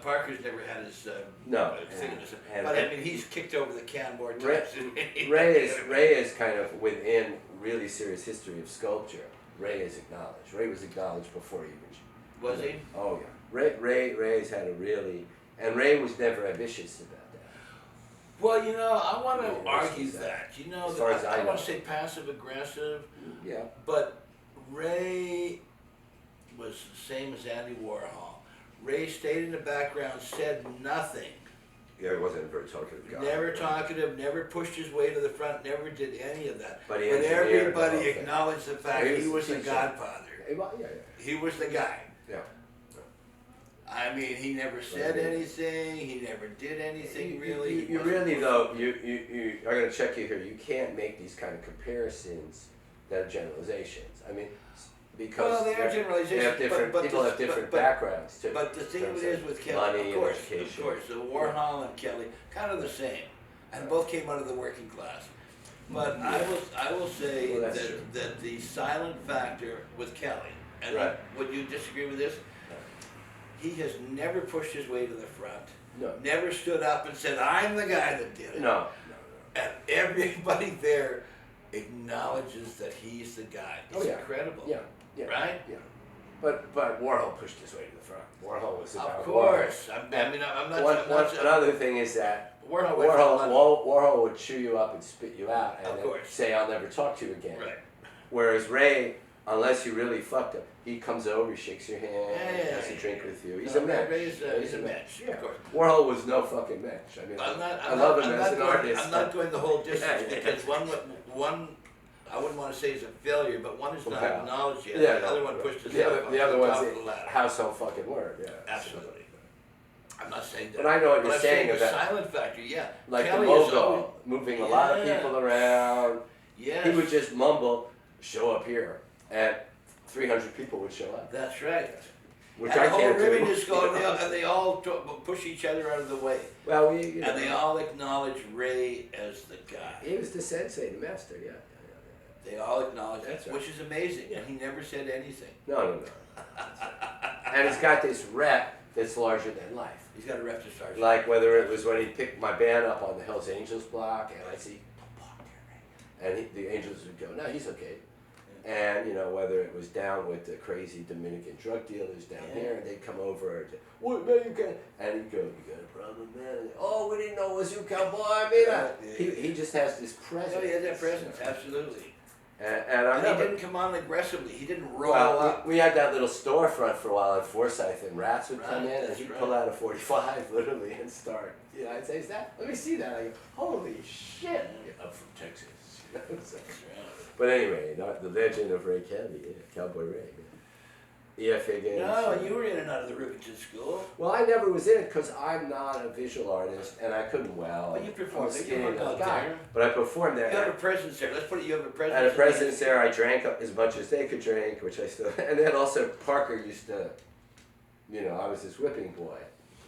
Parker's never had his No, thing in and- his. and- But I mean, he's kicked over the can more Ray- times than Ray is kind of within really serious history of sculpture. Ray is acknowledged. Ray was acknowledged before he even. Was he? Oh yeah. Ray's had a really, and Ray was never ambitious about that. Well, I want Yeah, to argue that's- that. as far as I I want know. to say passive aggressive, Yeah. but Ray was the same as Andy Warhol. Ray stayed in the background, said nothing. Yeah, he wasn't a very talkative guy. Never talkative, never pushed his way to the front, never did any of that. But he engineered the everybody whole thing. acknowledged the fact He was he the was the teacher. godfather. Yeah. He was the guy. Yeah. I mean, he never said anything. He never did anything really. You really though. You. I'm gonna check you here. You can't make these kind of comparisons that are generalizations. I mean, because Well, they are generalizations, They have different. but people this- have different but- backgrounds too. But the thing in of it terms is of with Kelly, money of and course, education. the Warhol and Kelly, kind of the same, and both came out of the working class. But I will say Well, that's true. that the silent factor with Kelly, and Right. would you disagree with this? He has never pushed his way to the front. No. Never stood up and said, "I'm the guy that did it." No. And everybody there acknowledges that he's the guy. It's Oh, yeah. incredible. Yeah. Yeah. Right? Yeah. But Warhol pushed his way to the front. Warhol was about Of course. I'm not. Another thing is that Warhol went for money. Warhol would chew you up and spit you out and Of then course. say, "I'll never talk to you again." Right. Whereas Ray, unless you really fucked him, he comes over, he shakes your hand, Yeah, has a drink with you. He's No, a mensch. He's a mensch, Yeah. of course. Warhol was no fucking mensch. I mean, I love him as an artist. I'm not going the whole distance Yeah. because one, I wouldn't want to say is a failure, but one is not Yeah. acknowledged yet. Yeah, The no, other one right. pushed his The other top one's of the ladder. a household fucking word. Yeah. Absolutely. I'm not saying that. But I know what you're I'm saying the about- silent factor. Yeah. Like Kelly the is mogul, moving a lot of Yeah. people around. Yes. He would just mumble, "Show up here," and 300 people would show up. That's right. Which And I the whole can't ribbon do. just go, and they all push each other out of the way. Well, And they all acknowledge Ray as the guy. He was the sensei, the master. Yeah. They all acknowledge That's that, right. which is amazing. And he never said anything. No. And he's got this rep that's larger than life. He's got a rep to start. Like whether it was when he picked my band up on the Hells Angels block, and I'd see, and the Angels would go, "No, he's okay." And whether it was down with the crazy Dominican drug dealers down here, and they'd come over and say, "What man, you got?" And he'd go, "You got a problem, man?" And, "Oh, we didn't know it was you, cowboy." Yeah. He just has this presence. Oh, he had that presence, absolutely. And I And he remember, didn't come on aggressively. He didn't roll well, up. we had that little storefront for a while in Forsyth, and rats would come Right, in, and that's he'd right. pull out a 45 literally and start. I'd say, "Is that? Let me see that." I go, "Holy shit!" I'm from Texas. So- That's right. But anyway, the legend of Ray Kelly, yeah, Cowboy Ray. Yeah, figure. No, you were in and out of the Rivington School. Well, I never was in it because I'm not a visual artist, and I couldn't well. But you performed I'm a there, you skinny hung little out guy. there. But I performed there. You have a presence there. Let's put it. You have a presence. I had a in presence there. I drank up as much as they could drink, which I still. And then also Parker used to, I was this whipping boy.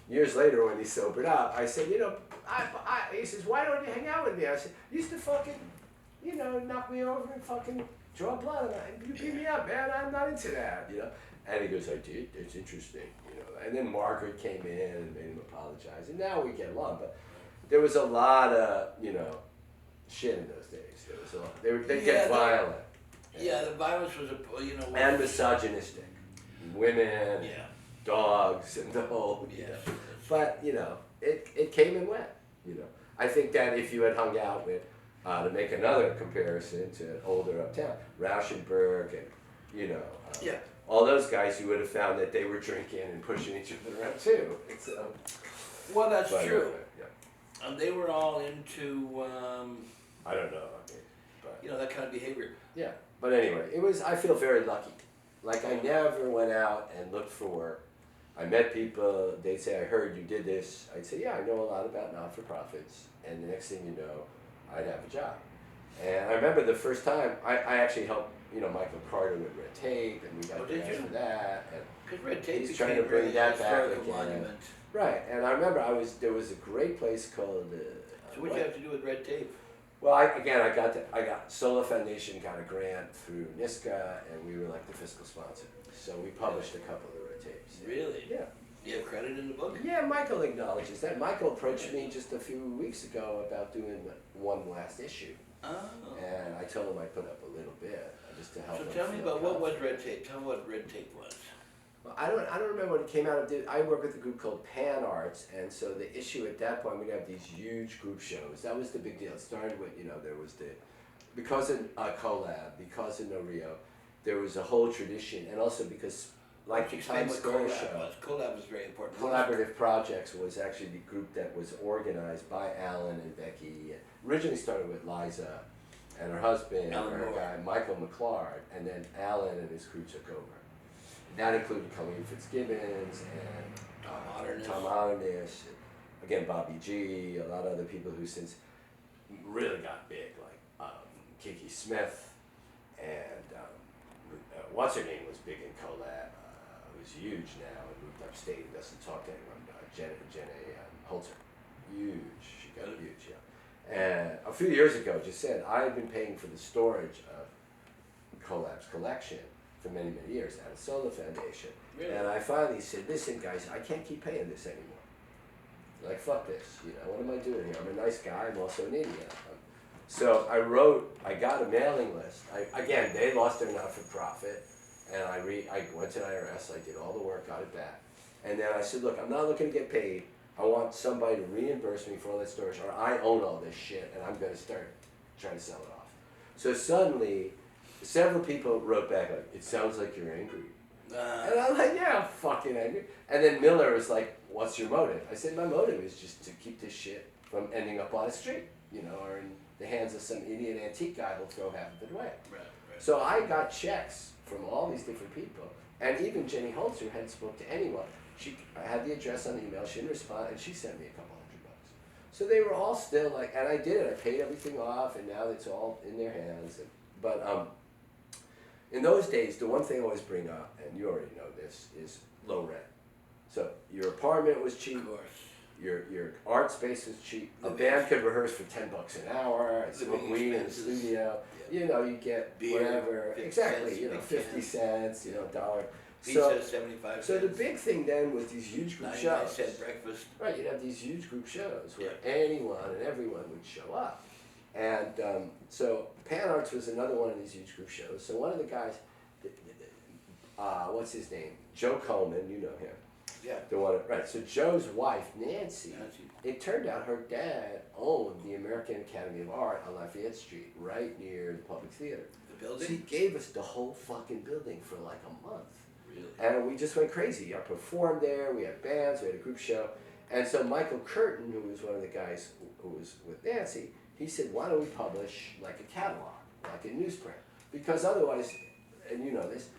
Years later, when he sobered up, I said, he says, "Why don't you hang out with me?" I said, "You used to fucking, knock me over and fucking draw blood. And you beat me up, man. I'm not into that, And he goes, "I did. It's interesting, And then Margaret came in and made him apologize, and now we get along. But there was a lot of, shit in those days. There was a lot. They Yeah, get violent. Yeah, the violence was and misogynistic. Women, Yeah. dogs, and the whole. Yes. But it came and went. I think that if you had hung out with, to make another comparison to an older uptown, Rauschenberg and Yeah. all those guys, you would have found that they were drinking and pushing each other around too. Well, that's But, true. yeah. And they were all into I don't know. But that kind of behavior. yeah. But anyway, I feel very lucky. Like I never went out and looked for work. I met people, they'd say, I heard you did this. I'd say, yeah, I know a lot about not-for-profits. And the next thing you know, I'd have a job. And I remember the first time, I actually helped, Michael Carter with Red Tape, and we got grants for that. Because Red Tape he's trying to bring that back again. Monument. Right, and I remember there was a great place called... So what do you have to do with Red Tape? Well, I got Solar Foundation got a grant through NISCA, and we were like the fiscal sponsor. So we published a couple of the Red Tapes. Really? Yeah. Do you have credit in the book? Yeah, Michael acknowledges that. Michael approached me just a few weeks ago about doing one last issue. Oh. And I told him I'd put up a little bit, just to help him. So tell me feel about what was confident. Red Tape. Tell me what Red Tape was. Well, I don't remember what it came out of. I work with a group called Pan Arts, and so the issue at that point, we'd have these huge group shows. That was the big deal. It started with, there was because of Collab, because of No Rio, there was a whole tradition, and also because, like the Times Square show, Collab was very important. Collaborative Projects was actually the group that was organized by Alan and Becky. Originally started with Liza and her husband, Alan and her Moore. guy, Michael McClard, and then Alan and his crew took over. That included Colleen Fitzgibbons and Tom Hotterness, again Bobby G, a lot of other people who since really got big, like Kiki Smith, and what's her name was big in Collab, who's huge now and moved upstate and doesn't talk to anyone. Jenna Holzer, huge, she got huge, yeah. And a few years ago, just said I had been paying for the storage of Collab's collection for many, many years at a Solar Foundation. Really? And I finally said, listen guys, I can't keep paying this anymore. Like, fuck this, what am I doing here? I'm a nice guy, I'm also an idiot. So I got a mailing list. Again, they lost their not-for-profit, and I went to the IRS, I did all the work, got it back. And then I said, look, I'm not looking to get paid. I want somebody to reimburse me for all that storage, or I own all this shit, and I'm gonna start trying to sell it off. So suddenly, several people wrote back like, it sounds like you're angry. And I'm like, yeah, I'm fucking angry. And then Miller was like, what's your motive? I said, my motive is just to keep this shit from ending up on the street, or in the hands of some idiot antique guy who'll throw half of it away. Right. So I got checks from all these different people. And even Jenny Holzer hadn't spoke to anyone. She had the address on the email, she didn't respond, and she sent me a couple $100. So they were all still like, and I did it, I paid everything off, and now it's all in their hands. But in those days, the one thing I always bring up, and you already know this, is low rent. So your apartment was cheap, Of course. your art space was cheap, a band could rehearse for $10 an hour, and smoke weed in the studio, you get Beer, whatever, 50 exactly, cents, 50 cents, $1. Pizza, 75 So the cents. big thing then with these huge group 99 shows, cent breakfast. right, you'd have these huge group shows where anyone and everyone would show up. And so Pan Arts was another one of these huge group shows. So one of the guys, what's his name? Joe Coleman, you know him. Yeah. The one, right, so Joe's wife, Nancy, Nancy. it turned out her dad owned the American Academy of Art on Lafayette Street, right near the Public Theater. The building? So he gave us the whole fucking building for like a month. Really? And we just went crazy. I performed there, we had bands, we had a group show. And so Michael Curtin, who was one of the guys who was with Nancy, he said, why don't we publish like a catalog, like a newsprint? Because otherwise, and you know this,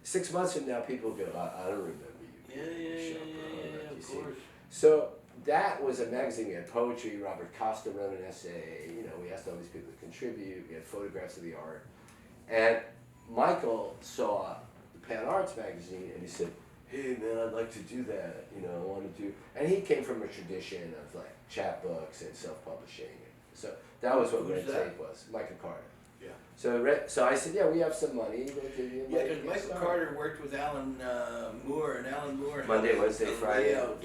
6 months from now people will go, I don't remember you. Yeah, of course. So that was a magazine. We had poetry, Robert Costa wrote an essay, we asked all these people to contribute, we had photographs of the art. And Michael saw the Pan Arts magazine and he said, hey man, I'd like to do that, I want to do, and he came from a tradition of like chapbooks and self-publishing. So that was what Red Tape was, Michael Carter. Yeah. So I said, yeah, we have some money. Yeah, because Michael Carter worked with Alan Moore, and Alan Moore Monday, Wednesday, Friday. What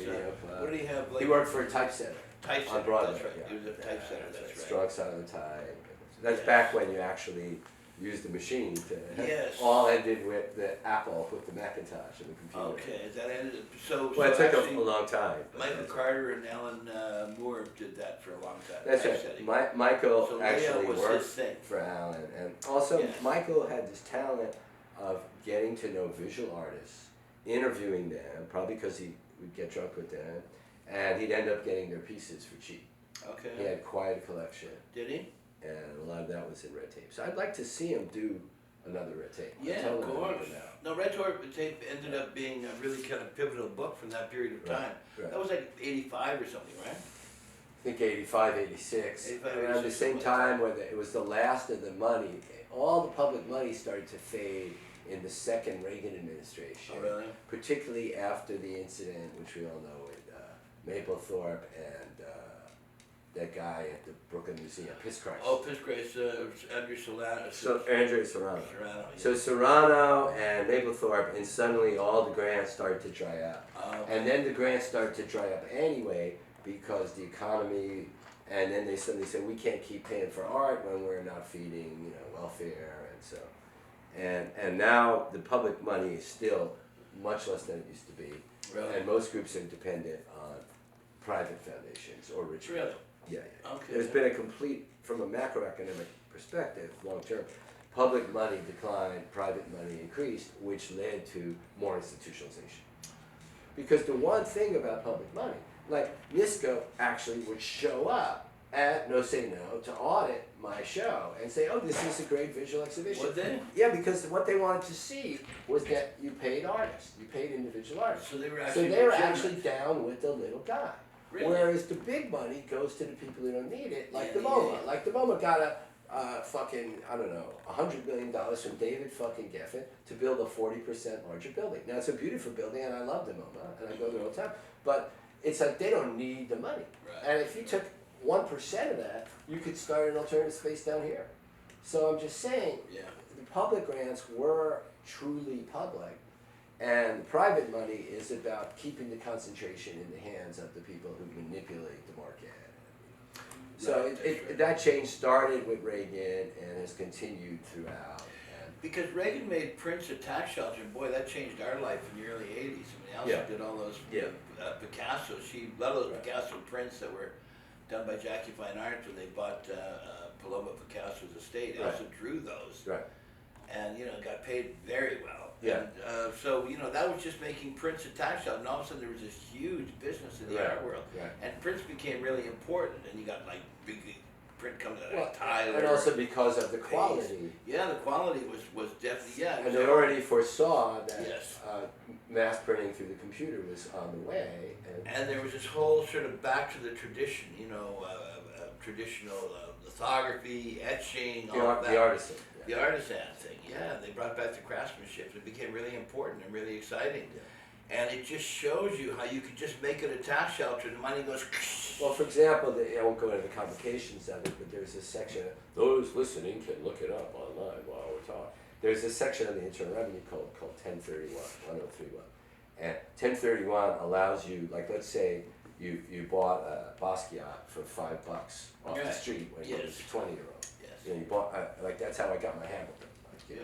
did he have? He worked for a typesetter. Typesetter, on Broadway. that's right. Yeah. He was a typesetter, that's right. Strong Side of the Type. That's back when you actually use the machine to. Yes. All ended with the Apple with the Macintosh and the computer. Okay, that ended, so. Well, so it took actually, a long time. Michael Carter and Alan Moore did that for a long time. That's right. typesetting. Michael So actually layout was worked his thing. for Alan, and also Yeah. Michael had this talent of getting to know visual artists, interviewing them, probably because he would get drunk with them, and he'd end up getting their pieces for cheap. Okay. He had quite a collection, Did he? and a lot of that was in red tape. So I'd like to see him do another red tape. I'll Yeah, tell of him that course. now. No, Red Tape ended up being a really kind of pivotal book from that period of Right, time. right. That was like 85 or something, right? I think 85, 86. 85, Around the 86, same something like time when it was the last of the money, all the public money started to fade in the second Reagan administration. Oh, really? Particularly after the incident, which we all know, with Mapplethorpe and that guy at the Brooklyn Museum, Piss Christ. Oh, Piss Grace, Andrew Solano. So Andre Serrano. Serrano, yeah. So Serrano and Mapplethorpe, and suddenly all the grants started to dry up. Okay. And then the grants started to dry up anyway because the economy, and then they suddenly said we can't keep paying for art when we're not feeding, welfare, and so. And now the public money is still much less than it used to be, Really? and most groups are dependent on private foundations or rich people. Really? Yeah. Okay. There's been a complete, from a macroeconomic perspective, long term, public money declined, private money increased, which led to more institutionalization. Because the one thing about public money, like NISCO actually would show up at No Say No to audit my show and say, oh, this is a great visual exhibition. Would they? Yeah, because what they wanted to see was that you paid artists, you paid individual artists. So they were So actually they were legitimate. actually down with the little guy. Really? Whereas the big money goes to the people who don't need it, like Yeah, the yeah, MoMA. yeah. Like the MoMA got $100 million from David fucking Geffen to build a 40% larger building. Now it's a beautiful building and I love the MoMA and I go there all the time. But it's like they don't need the money. Right. And if you took 1% of that, you could start an alternative space down here. So I'm just saying, Yeah. the public grants were truly public, and the private money is about keeping the concentration in the hands of the people who manipulate the market. So Right, that's right. that change started with Reagan and has continued throughout. Because Reagan made prints a tax shelter, and boy, that changed our life in the early 80s. I mean, Elsa Yeah. did all those Yeah. Picasso, a lot of those Right. Picasso prints that were done by Jackie Fine Arts when they bought Paloma Picasso's estate. Right. Elsa drew those, Right. and got paid very well. Yeah. And so that was just making prints a tax shelter, and all of a sudden there was this huge business in the Right. art world, Right. and prints became really important. And you got like big print coming out Well, of Tyler. and also because of the quality. Yeah, the quality was definitely, yeah. And they already foresaw that Yes. mass printing through the computer was on the way. And there was this whole sort of back to the tradition, traditional lithography, etching, all of that. The artisan. The artisan thing, yeah. They brought back the craftsmanship. It became really important and really exciting. Yeah. And it just shows you how you could just make it a tax shelter and the money goes. Well, for example, I won't go into the complications of it, but there's this section, those listening can look it up online while we're talking. There's this section of the Internal Revenue Code called 1031. And 1031 allows you, like let's say you bought a Basquiat for $5 off the Right. street when you Yes. was a 20-year-old. Yes. You bought, like that's how I got my Hamilton. Yeah.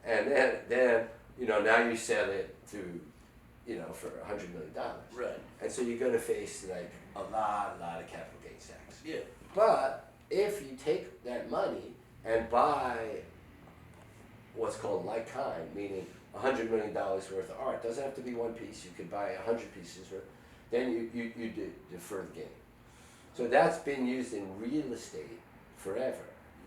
And then now you sell it to, for $100 million. Right. And so you're going to face like a lot of capital gains tax. Yeah. But if you take that money and buy what's called like kind, meaning $100 million worth of art, doesn't have to be one piece, you could buy 100 pieces worth, then you defer the gain. So that's been used in real estate forever.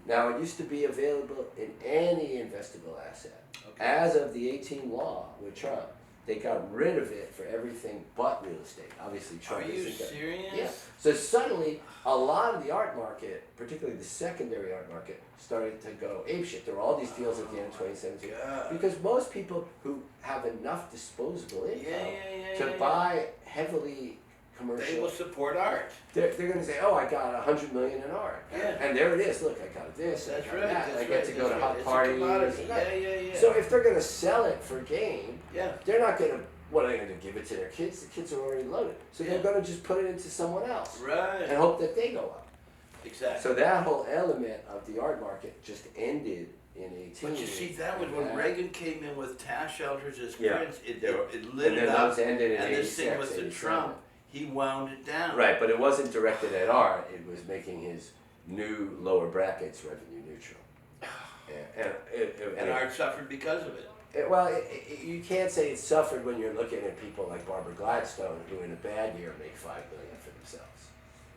Now it used to be available in any investable asset. Okay. As of the 18 law with Trump, they got rid of it for everything but real estate. Obviously, Trump Are you isn't gonna- serious? Yeah. So suddenly, a lot of the art market, particularly the secondary art market, started to go apeshit. There were all these deals at the end of 2017 God. because most people who have enough disposable income Yeah, to yeah. buy heavily They will commercial, support art. they're going to say, "Oh, I got $100 million in art, Yeah. and there it is. Look, I got this, That's I got right. that, That's I get right, to that's go to right. hot It's a parties." commodity. and that. Yeah. So if they're going to sell it for gain, Yeah. they're not going to. What are they going to give it to their kids? The kids are already loaded, so they're Yeah. going to just put it into someone else Right. and hope that they go up. Exactly. So that whole element of the art market just ended in 18. But you see, that was when Reagan came in with tax shelters as Yeah. prints. It And lit then it up. those ended in And this thing 86, with the 87. Trump, he wound it down. Right, but it wasn't directed at art. It was making his new lower brackets revenue neutral. And art suffered because of it. You can't say it suffered when you're looking at people like Barbara Gladstone, who in a bad year make $5 million for themselves.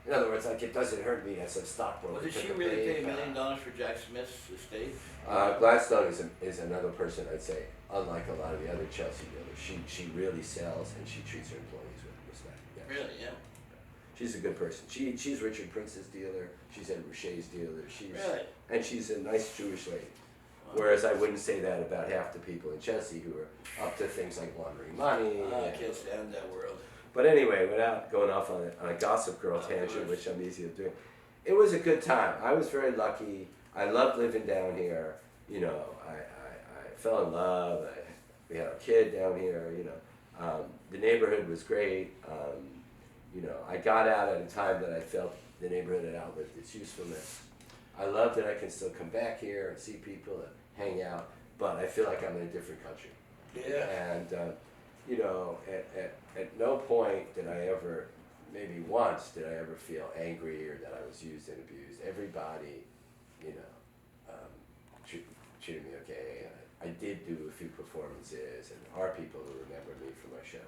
In other words, like, it doesn't hurt me as a stockbroker. Well, did she really pay $1 million for Jack Smith's estate? Gladstone is another person, I'd say, unlike a lot of the other Chelsea dealers. She really sells and she treats her employees with respect. Yeah. Really, yeah. She's a good person. She's Richard Prince's dealer. She's Ed Ruscha's dealer. Really? And she's a nice Jewish lady. Whereas I wouldn't say that about half the people in Chelsea who are up to things like laundering money. I can't stand that world. But anyway, without going off on a Gossip Girl tangent, which I'm easy of doing, it was a good time. I was very lucky. I loved living down here. You know, I fell in love. We had a kid down here. You know, the neighborhood was great. You know, I got out at a time that I felt the neighborhood had outlived its usefulness. I love that I can still come back here and see people and hang out, but I feel like I'm in a different country. Yeah. And you know, at no point did I ever, maybe once, did I ever feel angry or that I was used and abused. Everybody, you know, treated me okay. I did do a few performances, and there are people who remember me from my shows.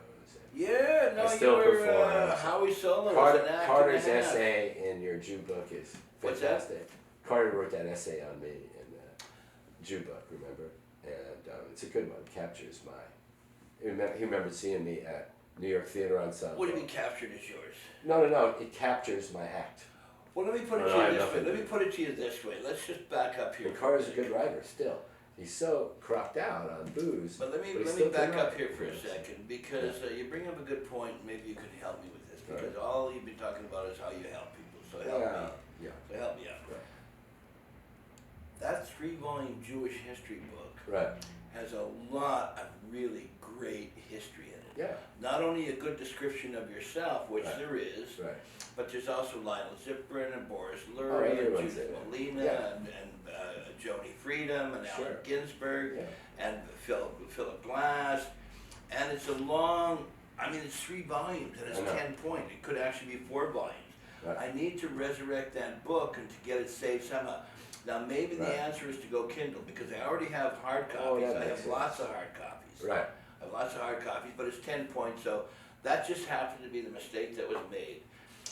Yeah, no, I still you were perform. Howie Seligman was an actor. Carter's essay in your Jew book is What's that? fantastic. Carter wrote that essay on me in the Jew book, remember? And it's a good one. It captures my. He remembered seeing me at New York Theater Ensemble. What do you mean captured as yours? No. It captures my act. Well, let me put it to you this way. Let me put it to you this way. Let's just back up here. And Carter's a good writer still. He's so crocked out on booze. But let me back up here for a second, because you bring up a good point. Maybe you can help me with this, because all you've been talking about is how you help people. So help me. Yeah. So help me out. Right. That 3-volume Jewish history book Right. has a lot of really great history in it. Yeah. Not only a good description of yourself, which there is, Right. but there's also Lionel Ziprin and Boris Lurie and everyone's Judith in it. Molina Yeah. and Joni Freedom and Allen Ginsberg Yeah. and Philip Glass. And it's a long, I mean, it's 3 volumes and it's 10 point. It could actually be 4 volumes. Right. I need to resurrect that book and to get it saved somehow. Now, maybe the answer is to go Kindle, because I already have hard copies. I have lots of hard copies. Right. I have lots of hard copies, but it's 10 points, so that just happened to be the mistake that was made.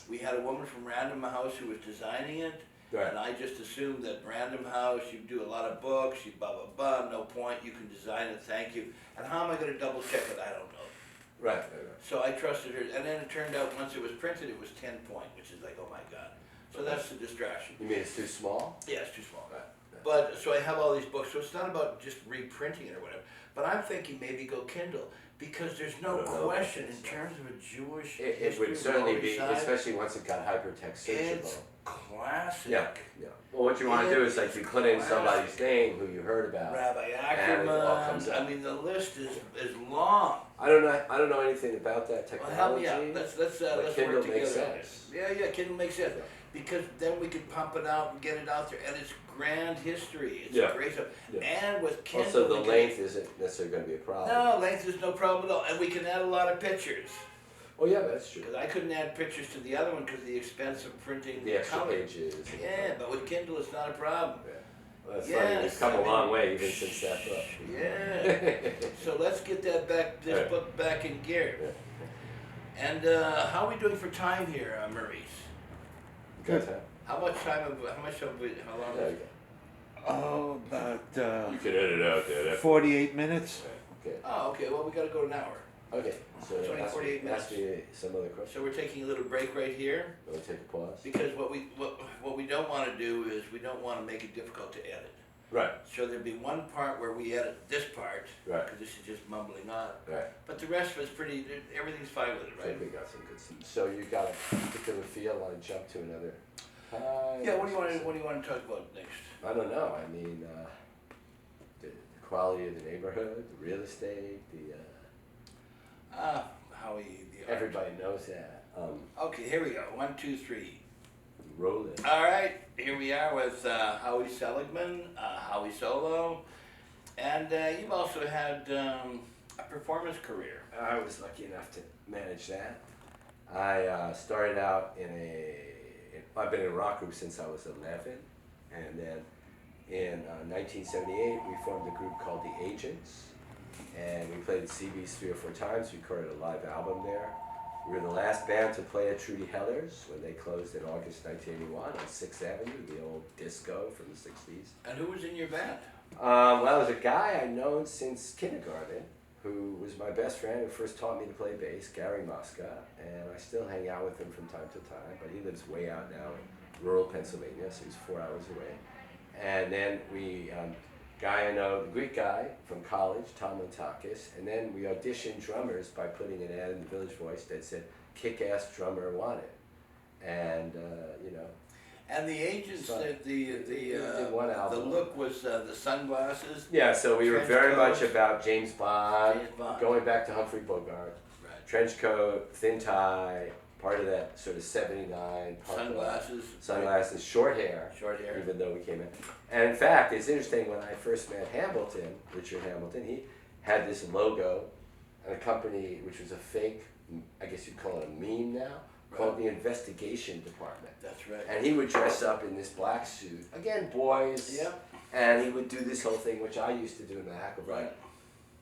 We had a woman from Random House who was designing it, and I just assumed that Random House, you do a lot of books, you blah, blah, blah, no point, you can design it, thank you. And how am I going to double check it? I don't know. Right. So I trusted her, and then it turned out once it was printed, it was 10 point, which is like, oh my God. So that's the distraction. You mean it's too small? Yeah, it's too small. Right. But, so I have all these books, so it's not about just reprinting it or whatever, but I'm thinking maybe go Kindle, because there's no question in terms of a Jewish history. It would certainly be, especially once it got hypertext searchable. It's classic. Yeah. Well, what you want to do is like you put in somebody's name who you heard about. Rabbi and it all comes Ackerman, up. I mean, the list is long. I don't know anything about that Well, technology. help me out, let's but work Kindle together makes on sense. this. Yeah, Kindle makes sense. Because then we can pump it out and get it out there, and it's grand history. It's great stuff. And with Kindle, also, the length isn't necessarily going to be a problem. No, length is no problem at all, and we can add a lot of pictures. Oh yeah, that's true. Because I couldn't add pictures to the other one because of the expense of printing The extra color. pages. Yeah, but with Kindle, it's not a problem. Yeah. Well, that's funny. We've come a long way even since that book. Yeah. So let's get that back. This book back in gear. Yeah. And how are we doing for time here, Maurice? Good. How much time? How long? There you go. Oh, about You can edit out that. 48 minutes. Okay. Oh, okay. Well, we got to go an hour. Okay. So It's only 48 minutes. ask me some other questions. So we're taking a little break right here Want to take a pause? because what we don't want to do is we don't want to make it difficult to edit. Right. So there'd be one part where we edit this part, Right. because this is just mumbling on. Right. But the rest of it's pretty, everything's fine with it, I right? think we got some good stuff. So you got a particular feel. Want to jump to another? Yeah, what do you want to talk about next? I don't know. I mean, the quality of the neighborhood, the real estate, Howie, the art. everybody knows that. Okay, here we go. 1, 2, 3. rolling. All right, here we are with Howie Seligman, Howie Solo, and you've also had a performance career. I was lucky enough to manage that. I started out I've been in a rock group since I was 11, and then in 1978 we formed a group called the Agents, and we played at CB's 3 or 4 times, recorded a live album there. We were the last band to play at Trudy Heller's when they closed in August 1981 on 6th Avenue, the old disco from the 60s. And who was in your band? Well, there's a guy I've known since kindergarten who was my best friend who first taught me to play bass, Gary Mosca, and I still hang out with him from time to time, but he lives way out now in rural Pennsylvania, so he's 4 hours away. And then guy I know, the Greek guy from college, Tom Montakis, and then we auditioned drummers by putting an ad in the Village Voice that said, "Kick-ass drummer wanted." And, And the Agents, did one the album. look was the sunglasses. Yeah, so we were Trench very coats. much about James Bond, James Bond. going back to Humphrey Bogart. Right. Trench coat, thin tie, part of that sort of 79. Sunglasses, short hair. Short hair. Even though we came in. And in fact, it's interesting, when I first met Hamilton, Richard Hamilton, he had this logo and a company which was a fake, I guess you'd call it a meme now, called the Investigation Department. That's right. And he would dress up in this black suit, again, boys, Yep. and he would do this whole thing, which I used to do in the hack of Right.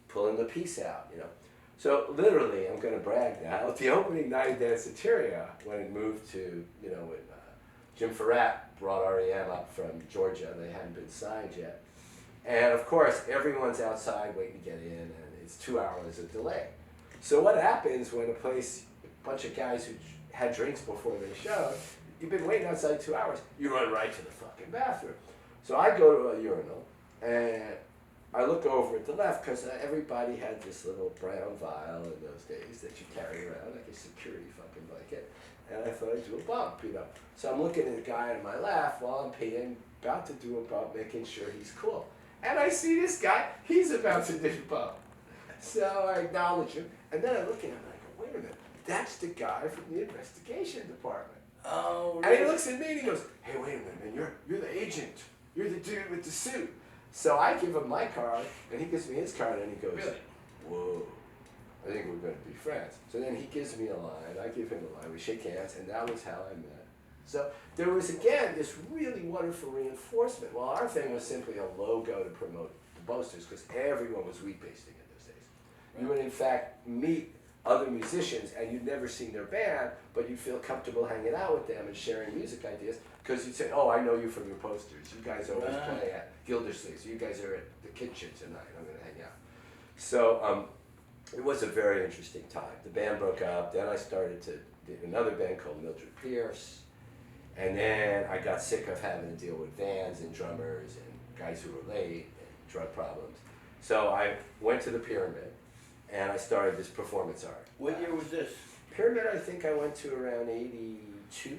pulling the piece out, So literally, I'm going to brag now, at the opening night of Danceteria, when it moved to, when Jim Farrat brought REM up from Georgia, they hadn't been signed yet. And of course, everyone's outside waiting to get in, and it's 2 hours of delay. So what happens when a bunch of guys who had drinks before they showed, you've been waiting outside 2 hours, you run right to the fucking bathroom. So I go to a urinal, and I look over at the left, because everybody had this little brown vial in those days that you carry around like a security fucking blanket. And I thought I'd do a bump, So I'm looking at the guy to my left while I'm peeing, about to do a bump, making sure he's cool. And I see this guy, he's about to do a bump. So I acknowledge him, and then I look at him and I go, wait a minute, that's the guy from the Investigation Department. Oh, And he looks at me and he goes, hey, wait a minute, man, you're the agent. You're the dude with the suit. So I give him my card, and he gives me his card, and he goes, Really? whoa, I think we're going to be friends. So then he gives me a line, I give him a line, we shake hands, and that was how I met. So there was, again, this really wonderful reinforcement. Well, our thing was simply a logo to promote the Boasters, because everyone was wheat basting in those days. Right. You would, in fact, meet other musicians, and you'd never seen their band, but you'd feel comfortable hanging out with them and sharing music ideas, because you'd say, oh, I know you from your posters. You guys always play at Gildersleeve's. You guys are at the kitchen tonight. I'm going to hang out. So it was a very interesting time. The band broke up. Then I started to do another band called Mildred Pierce. And then I got sick of having to deal with vans and drummers and guys who were late and drug problems. So I went to the Pyramid, and I started this performance art. What year was this? Pyramid, I think I went to around 82.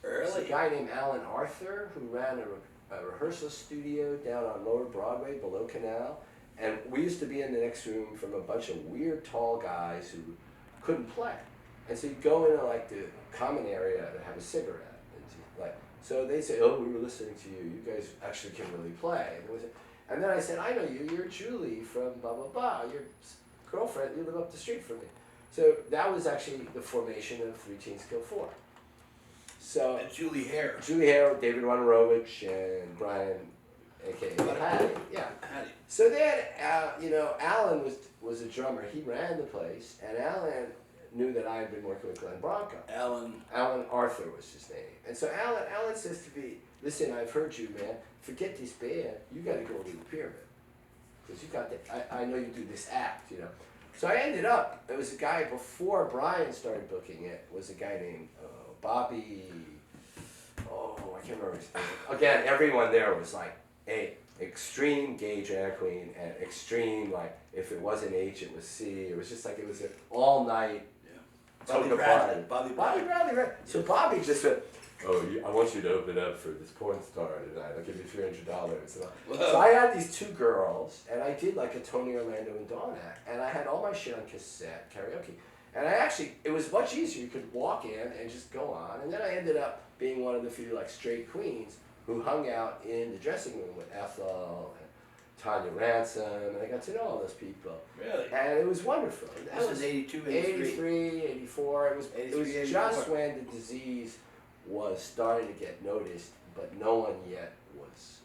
There's a Early. guy named Alan Arthur who ran a rehearsal studio down on Lower Broadway below Canal. And we used to be in the next room from a bunch of weird tall guys who couldn't play. And so you'd go into like the common area to have a cigarette. So they say, oh, we were listening to you. You guys actually can really play. And then I said, I know you. You're Julie from blah, blah, blah. Your girlfriend, you live up the street from me. So that was actually the formation of Three Teens Kill Four. So And Julie Hare. Julie Hare, David Wojnarowicz, and Brian, a.k.a. Hattie. Yeah. Hattie. So then, Alan was a drummer. He ran the place, and Alan knew that I had been working with Glenn Branco. Alan. Alan Arthur was his name. And so Alan says to me, listen, I've heard you, man. Forget this band. You got to go to the Pyramid. Because you got that, I know you do this act, So I ended up, it was a guy before Brian started booking it, was a guy named Bobby, I can't remember his name. Again, everyone there was like a extreme gay drag queen and extreme, like, if it wasn't H, it was C. It was just like, it was an all night Bobby toga Bradley. party. Bobby Bradley, right. So Bobby just went, I want you to open up for this porn star tonight. I'll give you $300. So I had these two girls, and I did like a Tony Orlando and Dawn act, and I had all my shit on cassette, karaoke. And it was much easier. You could walk in and just go on. And then I ended up being one of the few like straight queens who hung out in the dressing room with Ethel and Tanya Ransom, and I got to know all those people. Really? And it was wonderful. This was 82, 83. 83, 84. It was 83, just 84. when the disease was starting to get noticed, but no one yet was,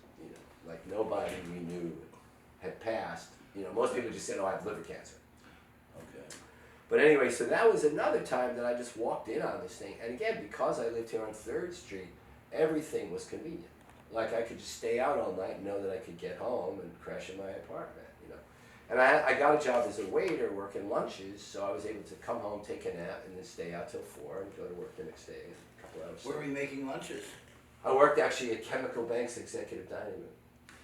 like nobody we knew had passed. Most people just said, oh, I have liver cancer. Okay. But anyway, so that was another time that I just walked in on this thing. And again, because I lived here on 3rd Street, everything was convenient. Like I could just stay out all night and know that I could get home and crash in my apartment, And I got a job as a waiter working lunches, so I was able to come home, take a nap, and then stay out till 4 and go to work the next day, a couple hours. Where were you making lunches? I worked actually at Chemical Bank's executive dining room.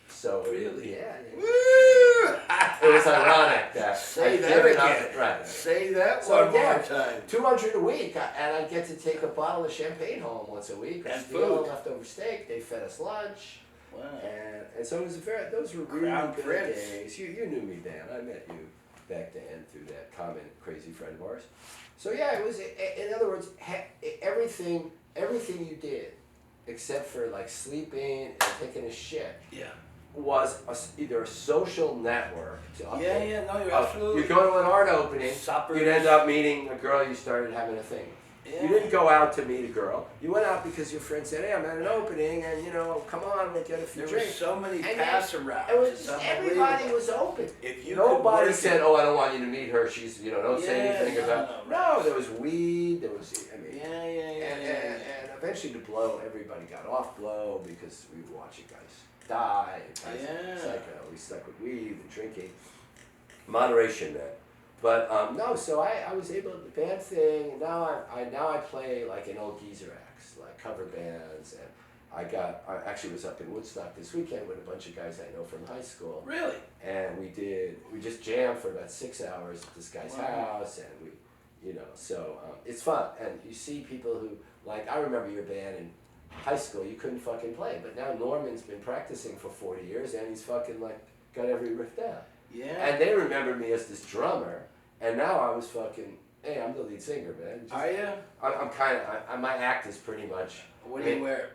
So Really? Yeah. Woo! It was ironic that Say I'd that given again. up- Right. Say that So one more again, time. $200 a week, and I'd get to take a bottle of champagne home once a week. And steal food. leftover steak. They fed us lunch. Wow. And so it was those were really Crown good Prince. days. You knew me, Dan. I met you back then through that common crazy friend of ours. So yeah, it was. In other words, everything you did, except for like sleeping and taking a shit, Yeah. was either a social network. No, you're absolutely. You go to an art opening, Suppers. you'd end up meeting a girl you started having a thing with. Yeah. You didn't go out to meet a girl. You went out because your friend said, hey, I'm at an opening, and come on, we'll get a few There were drinks. so many And pass-arounds. It was It's just, everybody unbelievable. was open. If you Nobody could said, oh, I don't want you to meet her. She's, don't say Yeah, anything no, about. no, No, right. there was weed. There was, Yeah. and eventually the blow, everybody got off blow because we were watching guys die. And guys, Yeah. It's like we stuck with weed and drinking. Moderation, man. But no, so I was able to the band thing. And now I play like in old geezer acts, like cover bands, and I actually was up in Woodstock this weekend with a bunch of guys I know from high school. Really? And we just jammed for about 6 hours at this guy's Wow. house, and we, so it's fun. And you see people who, like, I remember your band in high school, you couldn't fucking play, but now Norman's been practicing for 40 years, and he's fucking, like, got every riff down. Yeah. And they remember me as this drummer, and now I was fucking, hey, I'm the lead singer, man. Are you? I'm kind of, my act is pretty much. What do you wear?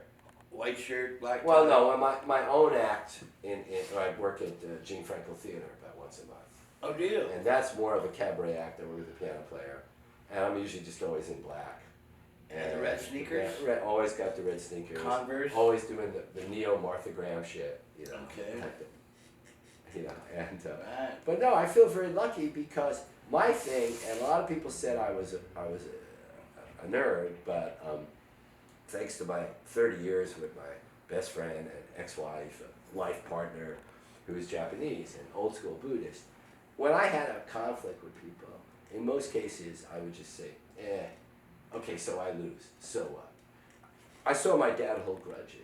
White shirt, black Well, tie? no, my own act, I work at Gene Frankel Theater about once a month. Oh, do you? And that's more of a cabaret act. I work with a piano player, and I'm usually just always in black. And the red sneakers? Yeah, always got the red sneakers. Converse? Always doing the neo Martha Graham shit, Okay. And Right. but no, I feel very lucky because my thing, and a lot of people said I was a nerd, but thanks to my 30 years with my best friend and ex-wife, a life partner who is Japanese and old school Buddhist, when I had a conflict with people, in most cases I would just say, okay, so I lose, so what? I saw my dad hold grudges.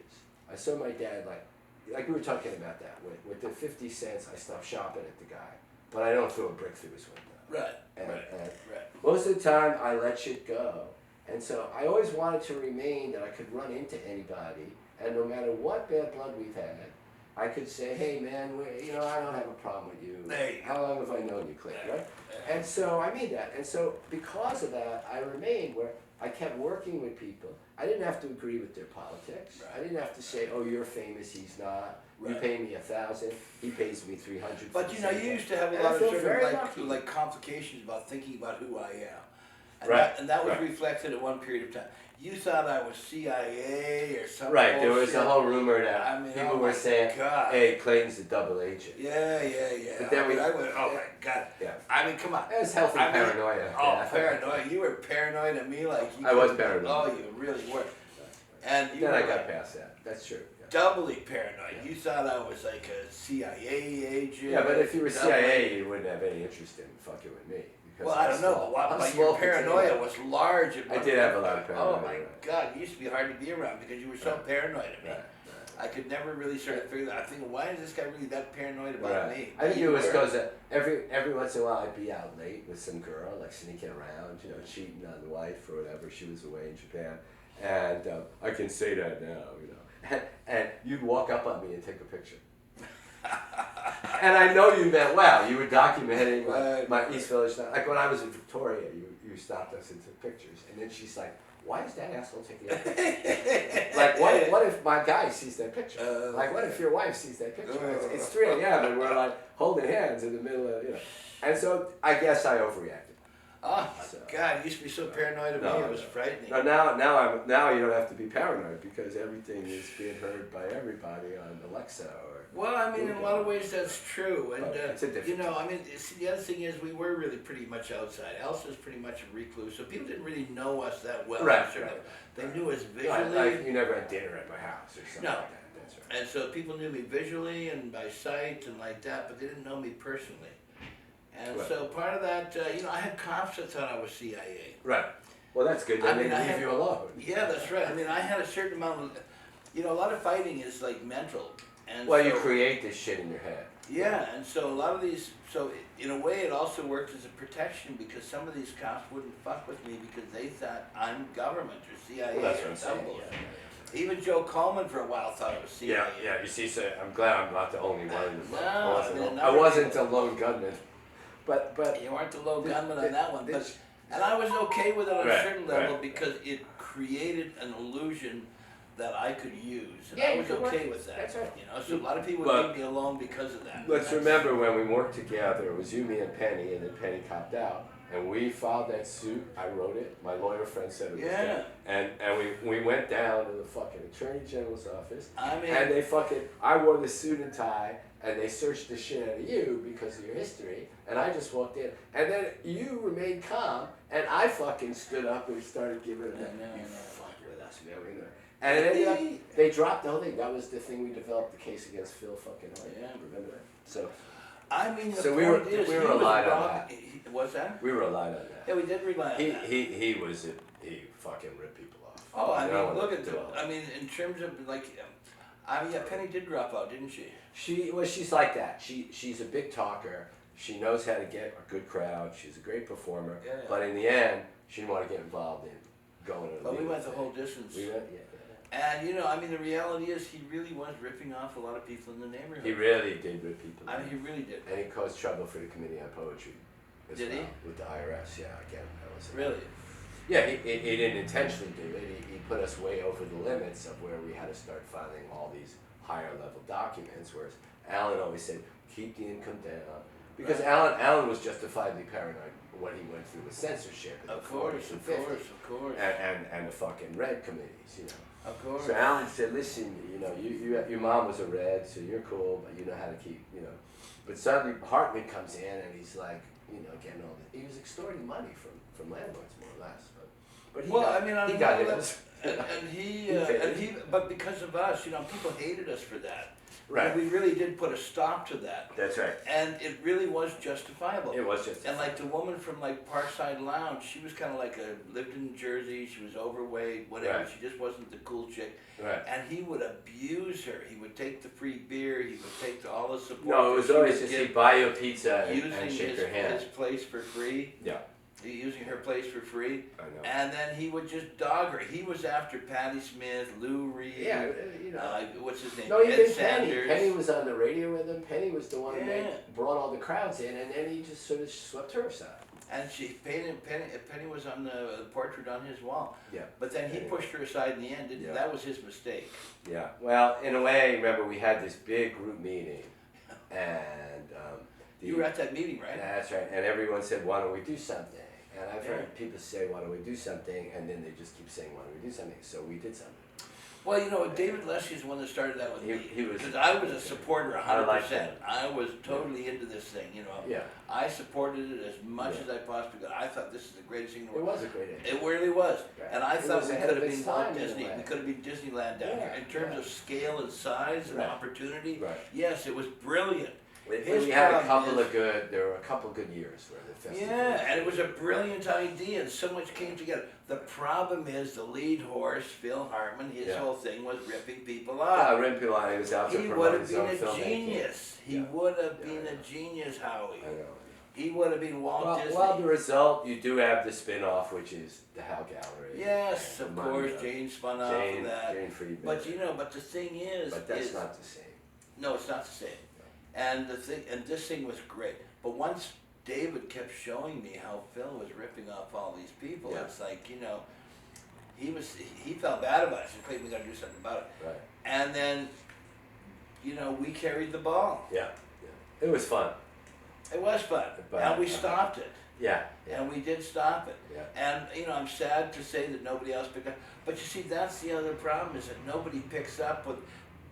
I saw my dad like we were talking about that, with the 50 cents I stopped shopping at the guy, but I don't throw a brick through his window. Right. And Right. most of the time I let shit go. And so I always wanted to remain that I could run into anybody, and no matter what bad blood we've had, I could say, hey man, I don't have a problem with you. There you How long have I known you, Clay, right? Yeah. And so I mean that. And so because of that, I remained where I kept working with people. I didn't have to agree with their politics. Right. I didn't have to say, oh, you're famous, he's not. You Right. pay me 1,000, he pays me 300. But for you the same used thing. to have a And lot I of feel sort very of lucky. like complications about thinking about who I am. And Right, that was right. reflected at one period of time. You thought I was CIA or something. Right, there was a whole rumor that I mean, people oh were my saying, God. hey, Clayton's a double agent. Yeah. But then we- I went, oh my God. Yeah. I mean, come on. It was healthy I mean, paranoia. Oh, Yeah. paranoid. You were paranoid of me like you I was couldn't- paranoid. Oh, you really were. And you Then were I got like past that. That's true. Yeah. doubly paranoid. You thought I was like a CIA agent. Yeah, but if you were doubly- CIA, you wouldn't have any interest in fucking with me. Because Well, I don't know, I'm but small your paranoia potato. was large. I did have a lot of paranoia, Oh my right. God, it used to be hard to be around because you were so Right. paranoid of me. Right, I could never really sort of figure that. I think, why is this guy really that paranoid about right. me? I think You it was were. because every once in a while I'd be out late with some girl, like sneaking around, cheating on the wife or whatever. She was away in Japan. And I can say that now, And you'd walk up on me and take a picture. And I know you meant well. You were documenting my East Village. Like when I was in Victoria, you who stopped us and took pictures. And then she's like, why is that asshole taking a picture? Like, what if my guy sees that picture? Like, what if your wife sees that picture? It's 3 a.m. and we're like holding hands in the middle of, And so I guess I overreacted. Oh my God! I used to be so paranoid of me; it was frightening. No, now you don't have to be paranoid because everything is being heard by everybody on Alexa or. Well, I mean, in a lot of ways that's true, and it's a different I mean, the other thing is we were really pretty much outside. Elsa's pretty much a recluse, so people didn't really know us that well. Right. They knew us visually. Like you never had dinner at my house or something No. like that. That's right. And so people knew me visually and by sight and like that, but they didn't know me personally. And so part of that, I had cops that thought I was CIA. Right. Well, that's good. Then they leave you alone. Yeah, that's right. I mean, I had a certain amount of, a lot of fighting is like mental. And Well, you create this shit in your head. Yeah, and so a lot of these, in a way it also worked as a protection because some of these cops wouldn't fuck with me because they thought I'm government or CIA Well, that's or what I'm saying. something. Yeah. Even Joe Coleman for a while thought it was CIA. Yeah. You see, so I'm glad I'm not the only one. No, I wasn't a lone gunman. But you weren't the low gunman on that one, and I was okay with it on a certain level because it created an illusion that I could use, and I was okay with that. That's right. So a lot of people would leave me alone because of that. Let's remember when we worked together, it was you, me, and Penny, and then Penny copped out, and we filed that suit. I wrote it. My lawyer friend said it was good. And we went down to the fucking Attorney General's office, and I wore the suit and tie. And they searched the shit out of you because of your history, and I just walked in. And then you remained calm, and I fucking stood up and started giving it you fuck with us, man. And then they dropped the whole thing. That was the thing we developed the case against Phil fucking Hart. Yeah. Remember that? So, we were relied on that. What's that? We relied on that. Yeah, we did rely on that. He fucking ripped people off. Oh, I mean, look at that. I mean, in terms of Penny did drop out, didn't she? She's like that. She's a big talker. She knows how to get a good crowd. She's a great performer. Yeah. But in the end, she didn't want to get involved in going to the But we went the whole distance. We went, And the reality is he really was ripping off a lot of people in the neighborhood. He really did rip people off. I mean, he really did. And he caused trouble for the Committee on Poetry. Did he? With the IRS, yeah, again. That was it. Really? Yeah, he didn't intentionally do it. He put us way over the limits of where we had to start filing all these higher level documents, whereas Alan always said, keep the income down. Because Alan was justifiably paranoid what he went through with censorship in the 40s and 50s. Of course. And the fucking Red committees, Of course. So Alan said, listen, your mom was a Red, so you're cool, but you know how to keep, But suddenly Hartman comes in and he's like, getting all this. He was extorting money from landlords, more or less. But he got his. But because of us, people hated us for that. Right. We really did put a stop to that. That's right. And it really was justifiable. It was justifiable. And like the woman from Parkside Lounge, she was kind of lived in Jersey, she was overweight, whatever, Right. she just wasn't the cool chick. Right. And he would abuse her. He would take the free beer, he would take all the support. No, it was always just he'd buy you a pizza and shake your hand. Using his place for free. Yeah. Using her place for free. I know. And then he would just dog her. He was after Patti Smith, Lou Reed. Yeah, what's his name? No, Ed even Sanders. Penny was on the radio with him. Penny was the one that brought all the crowds in, and then he just sort of swept her aside. And she paid him. Penny was on the portrait on his wall. Yeah. But then he pushed her aside in the end. Yeah. That was his mistake. Yeah. Well, in a way, remember we had this big group meeting, and you were at that meeting, right? That's right. And everyone said, "Why don't we do something?" And I've heard people say, "Why don't we do something?" And then they just keep saying, "Why don't we do something?" So we did something. Well, David Leslie's the one that started that with me. He was, because I was a supporter 100%. like that. I was totally into this thing, Yeah. I supported it as much as I possibly could. I thought this is the greatest thing in the world. It was a great idea. It really was. Right. And I thought was we ahead could of have its been Walt time in a Disney. way. We could have been Disneyland down here. In terms of scale and size and opportunity, yes, it was brilliant. We had there were a couple good years where the festival. Yeah, and it was a brilliant idea, and so much came together. The problem is the lead horse, Phil Hartman, his whole thing was ripping people off. Ripping people off. He was out to He would promote have his been own a filmmaking. genius. He would have been a genius, Howie. I know. He would have been Walt Disney. Well, the result, you do have the spin-off, which is the Howe Gallery. Yes, of course, Jane spun off of that. Jane Friedman. But the thing is... But that's not the same. No, it's not the same. And this thing was great. But once David kept showing me how Phil was ripping off all these people. Yeah. It's like, you know, he felt bad about it. He said, "Clayton, we got to do something about it." Right. And then, you know, we carried the ball. Yeah. It was fun. It was fun, But, and we stopped it. Yeah. And we did stop it. Yeah. And, you know, I'm sad to say that nobody else picked up. But you see, that's the other problem, is that nobody picks up with,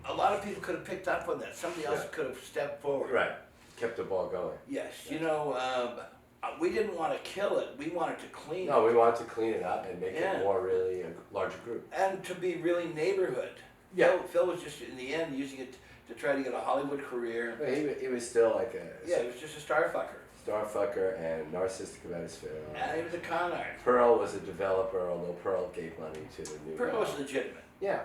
a lot of people could have picked up on that. Somebody else Yeah. could have stepped forward. Right. Kept the ball going. Yes, you know, we didn't want to kill it. We wanted to clean No, it. we wanted to clean it up and make Yeah. it more really a larger group. And to be really neighborhood. Yeah. Phil was just, in the end, using it to try to get a Hollywood career. But he was still like a Yeah, he was just a star fucker. star fucker and narcissistic about his film. And he was a con artist. Pearl was a developer, although Pearl gave money to the new. Pearl was legitimate. Yeah.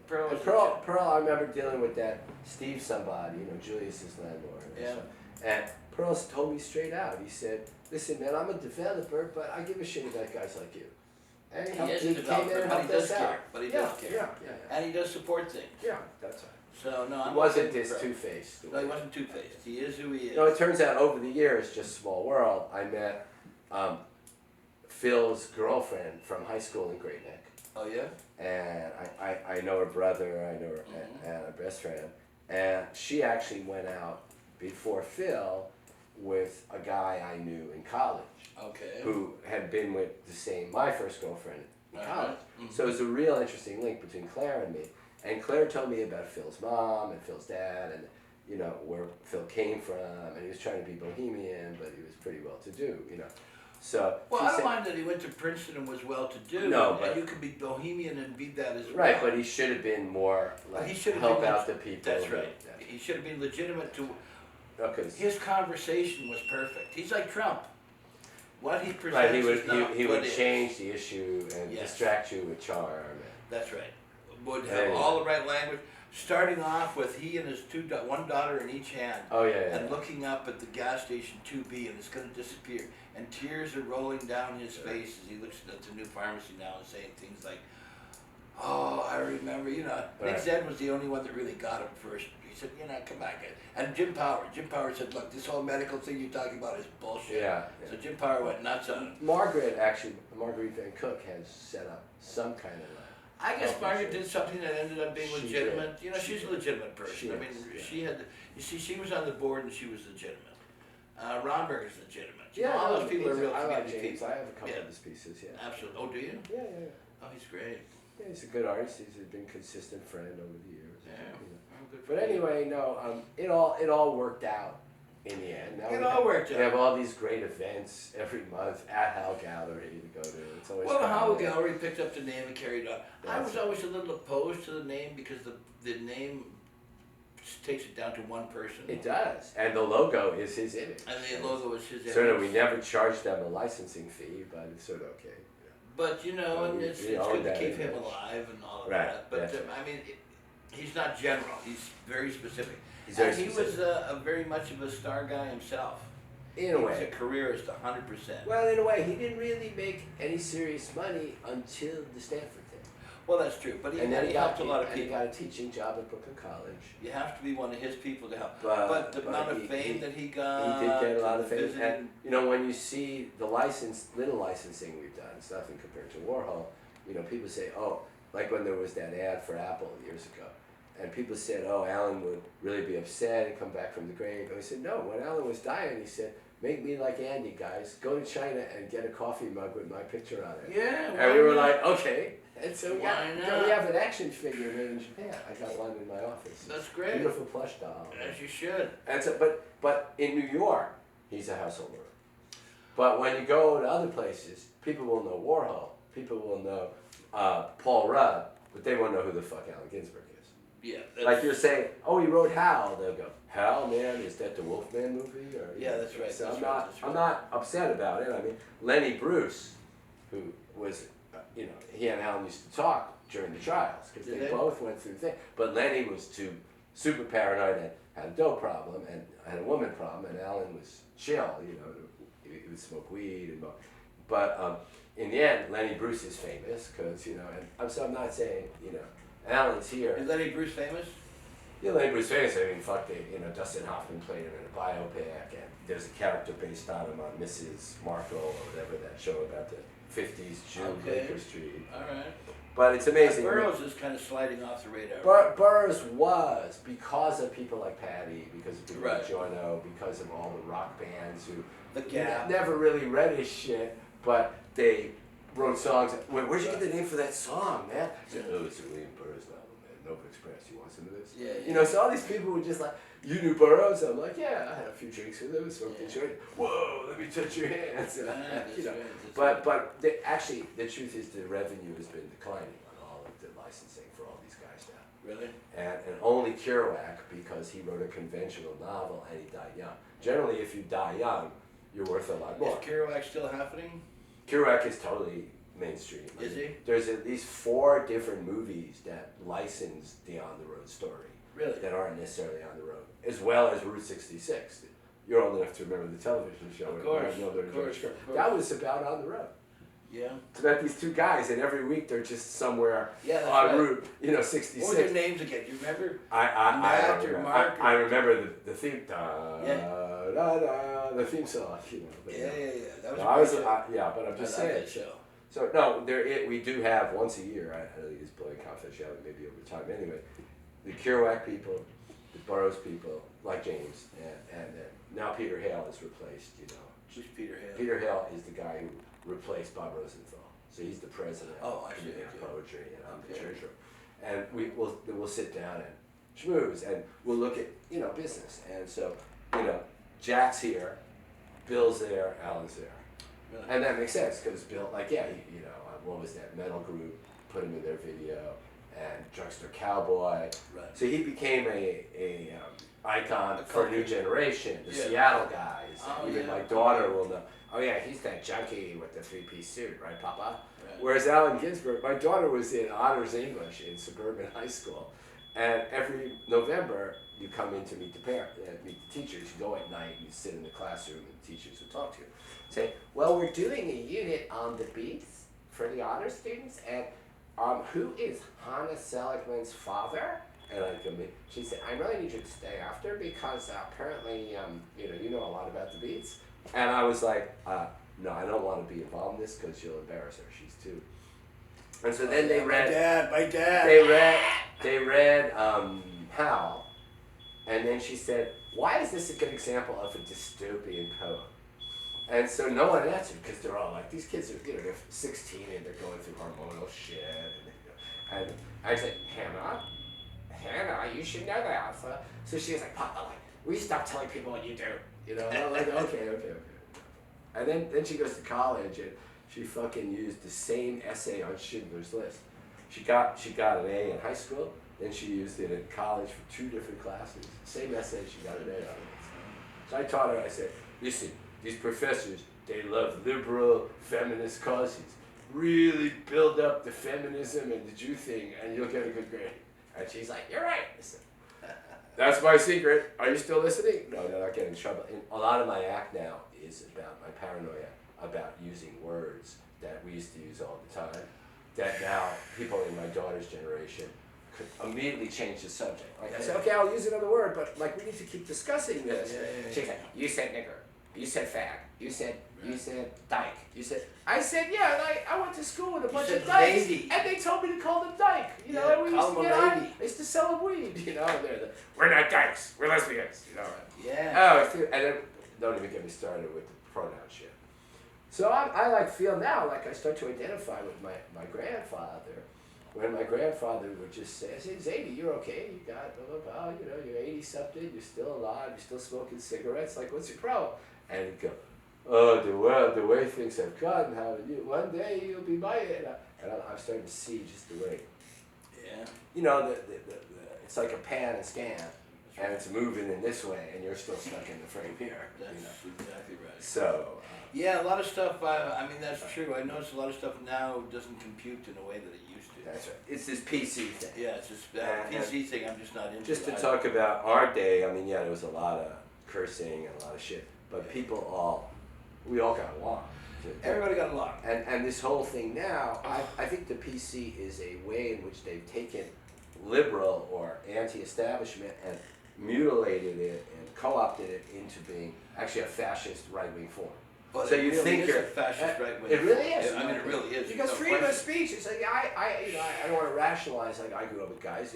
Pearl was And Pearl, legitimate. Pearl, I remember dealing with that Steve somebody, you know, Julius's landlord. And Yeah. stuff. And Pearl told me straight out. He said, "Listen, man, I'm a developer, but I give a shit about guys like you." And He is a came in developer, and but he helped does us out. care. But he does care. Yeah. And he does support things. Yeah, that's right. So, no, He I'm wasn't okay with this Pearl. two-faced. No, he wasn't two-faced. He is who he is. You know, it turns out over the years, just small world, I met Phil's girlfriend from high school in Great Neck. Oh, yeah? And I know her brother, I know her and her best friend. And she actually went out before Phil with a guy I knew in college Okay. who had been with my first girlfriend in Uh-huh. college. Mhm. So it was a real interesting link between Claire and me. And Claire told me about Phil's mom and Phil's dad and, you know, where Phil came from. And he was trying to be bohemian, but he was pretty well to do, you know. So Well, she I don't said- mind that he went to Princeton and was well-to-do. No, and but- you could be bohemian and be that as well. Right, but he should have been more like He should have help been out the people. That's right. Yeah. He should have been legitimate to. Okay. His conversation was perfect. He's like Trump. What he presents Right, he is would not he what would is. change the issue and Yes. distract you with charm. That's right. Would There have you all the right language. Starting off with he and his one daughter in each hand. Oh yeah, And yeah. looking up at the gas station 2B, and it's going to disappear. And tears are rolling down his face as he looks at the new pharmacy now and saying things like, "Oh, I remember, you know." Nick Right. Zed was the only one that really got him first. He said, "You know, come back." And Jim Power said, "Look, this whole medical thing you're talking about is bullshit." Yeah. So Jim Power went nuts on him. Margaret Van Cook has set up some kind of. I guess health Margaret did insurance. something that ended up being She legitimate. did. You know, She she's a did. legitimate person. She I mean, is, yeah. she had, you see, she was on the board and she was legitimate. Romberg is legitimate. You Yeah, know, all no, those people are real I like community James. people. I have a couple Yeah. of his pieces. Yeah. Absolutely. Oh, do you? Yeah. Oh, he's great. Yeah, he's a good artist. He's been a consistent friend over the years. Yeah. You know. Oh, good for But you. anyway, no, it all worked out in the end. Now It we all have- worked We out. have all these great events every month at Hal Gallery to go to. It's always Well, the fun. Howie Gallery picked up the name and carried on. I That's was it. always a little opposed to the name because the name takes it down to one person. It does, and the logo is his image. And the logo is his Sort of, image. we never charged them a licensing fee, but it's sort of okay. But you know, Well, and we- it's we good own to that keep him image. alive and all of Right, that. But that's I mean, he's not general. He's very specific. He's very and he was specific. a very much of a star guy himself. In He a was a way. careerist, 100%. Well, in a way, he didn't really make any serious money until the Stanford thing. Well, that's true. But And then he helped a lot of and he people. got a teaching job at Brooklyn College. You have to be one of his people to help. But the amount of he- fame he- that he got. He did get a lot of the fame, visiting- and you know when you see the little licensing we've done, it's nothing compared to Warhol. You know, people say, oh, like when there was that ad for Apple years ago, and people said, oh, Alan would really be upset and come back from the grave. And we said, no. When Alan was dying, he said, make me like Andy, guys. Go to China and get a coffee mug with my picture on it. Yeah. And we were why like, okay. And so we Why we not? have an action figure made in Japan. I got one in my office. That's great. Beautiful plush doll. As you should. And so, but in New York, he's a household word. But when you go to other places, people will know Warhol. People will know Paul Rudd, but they won't know who the fuck Allen Ginsberg is. Yeah. Like you're saying, oh, he wrote Hal. They'll go, Hal, man, is that the Wolfman movie? Or, Yeah, that's right, So that's I'm right, not, that's I'm right. not upset about it. I mean, Lenny Bruce, who was, you know, he and Alan used to talk during the trials because Did they they? both went through things. But Lenny was too super paranoid and had a dope problem and had a woman problem, and Alan was chill, you know, he would smoke weed and but in the end, Lenny Bruce is famous because, you know, and so I'm not saying, you know, Alan's here. Is Lenny Bruce famous? Yeah, like was famous. I mean, fuck, Dustin Hoffman played him in a biopic, and there's a character based on him on Mrs. Markle or whatever, that show about the 50s Jew Baker Street. All right. But it's amazing. Burroughs is kind of sliding off the radar. Burroughs was, because of people like Patty, because of people like Jono, because of all the rock bands who never really read his shit, but they wrote songs. Where'd you get the name for that song, man? Oh, it's a William Burroughs novel, man. Nova Express. You want some of this? Yeah. So all these people were just like, you knew Burroughs? I'm like, yeah, I had a few drinks with him, smoked a joint. Whoa, let me touch your hands. But actually, the truth is the revenue has been declining on all of the licensing for all these guys now. Really? And only Kerouac, because he wrote a conventional novel and he died young. Generally, if you die young, you're worth a lot more. Is Kerouac still happening? Kerouac is totally mainstream. Is he? There's at least 4 different movies that license the On the Road story. Really? That aren't necessarily on the road, as well as Route 66. You're old enough to remember the television show. Of course. That was about on the road. Yeah. It's about these 2 guys, and every week they're just somewhere on Route, 66. What were their names again? Do you remember? I remember the theme. The theme song. That was but I'm just saying. That show. So no, we do have once a year. I think it's blowing confidentiality, maybe over time. Anyway, the Kerouac people, the Burroughs people, like James, and now Peter Hale is replaced. Who's Peter Hale? Peter Hale is the guy who replaced Bob Rosenthal. So he's the president of Community Poetry, and I'm the treasurer. And we'll sit down and schmooze, and we'll look at business. And so Jack's here, Bill's there, Alan's there. Really? And that makes sense because Bill, what was that metal group? Put him in their video, and Drugstore Cowboy. Right. So he became a icon for a new generation. The Seattle guys. Even my daughter will know. Oh yeah, he's that junkie with the 3-piece suit, right, Papa? Right. Whereas Allen Ginsberg, my daughter was in honors English in suburban high school, and every November you come in to meet the teachers. You go at night, you sit in the classroom, and the teachers will talk to you. Say, well, we're doing a unit on the beats for the honor students, and who is Hannah Seligman's father? And she said, I really need you to stay after because apparently, you know a lot about the beats. And I was like, no, I don't want to be involved in this because you'll embarrass her. She's 2. And so then they read. My dad. They read Hal, and then she said, why is this a good example of a dystopian poem? And so no one answered because they're all like, these kids are, they're 16 and they're going through hormonal shit. And I said, Hannah, you should know that. So she was like, Papa, will you stop telling people what you do? And I'm like, okay. And then she goes to college and she fucking used the same essay on Schindler's List. She got an A in high school, then she used it in college for 2 different classes. Same essay, she got an A on it. So I taught her, I said, listen, these professors, they love liberal feminist causes. Really build up the feminism and the Jew thing and you'll get a good grade. And she's like, you're right. Listen, that's my secret. Are you still listening? No, they're not getting in trouble. And a lot of my act now is about my paranoia about using words that we used to use all the time. That now people in my daughter's generation could immediately change the subject. I said, okay, I'll use another word, but we need to keep discussing this. She's like, you said nigger. You said fag. You said dyke. I said, yeah, I went to school with a bunch of dykes, and they told me to call them dyke. And we used to I used to sell them weed. We're not dykes. We're lesbians. Yeah. Oh, and then don't even get me started with the pronoun shit. So I feel now like I start to identify with my grandfather. When my grandfather would just say, I said, Zadie, you're okay. You got blah, blah, blah. You're 80 something. You're still alive. You're still smoking cigarettes. What's your problem? And he'd go, oh, the way things have gotten, one day you'll be my age. And I'm starting to see just the way. Yeah. It's like a pan and scan, and it's moving in this way, and you're still stuck in the frame here. That's exactly right. So. Yeah, a lot of stuff, that's true. I notice a lot of stuff now doesn't compute in a way that it used to. That's right. It's this PC thing. Yeah, it's this PC thing I'm just not into. Just to talk about our day, there was a lot of cursing and a lot of shit. But we all got along. Everybody got along. And this whole thing now, I think the PC is a way in which they've taken liberal or anti-establishment and mutilated it and co-opted it into being actually a fascist right-wing form. But So it you really think is you're a fascist right wing. It really is. I mean, it really is. Because no freedom of question. speech, it's like I don't want to rationalize. Like I grew up with guys,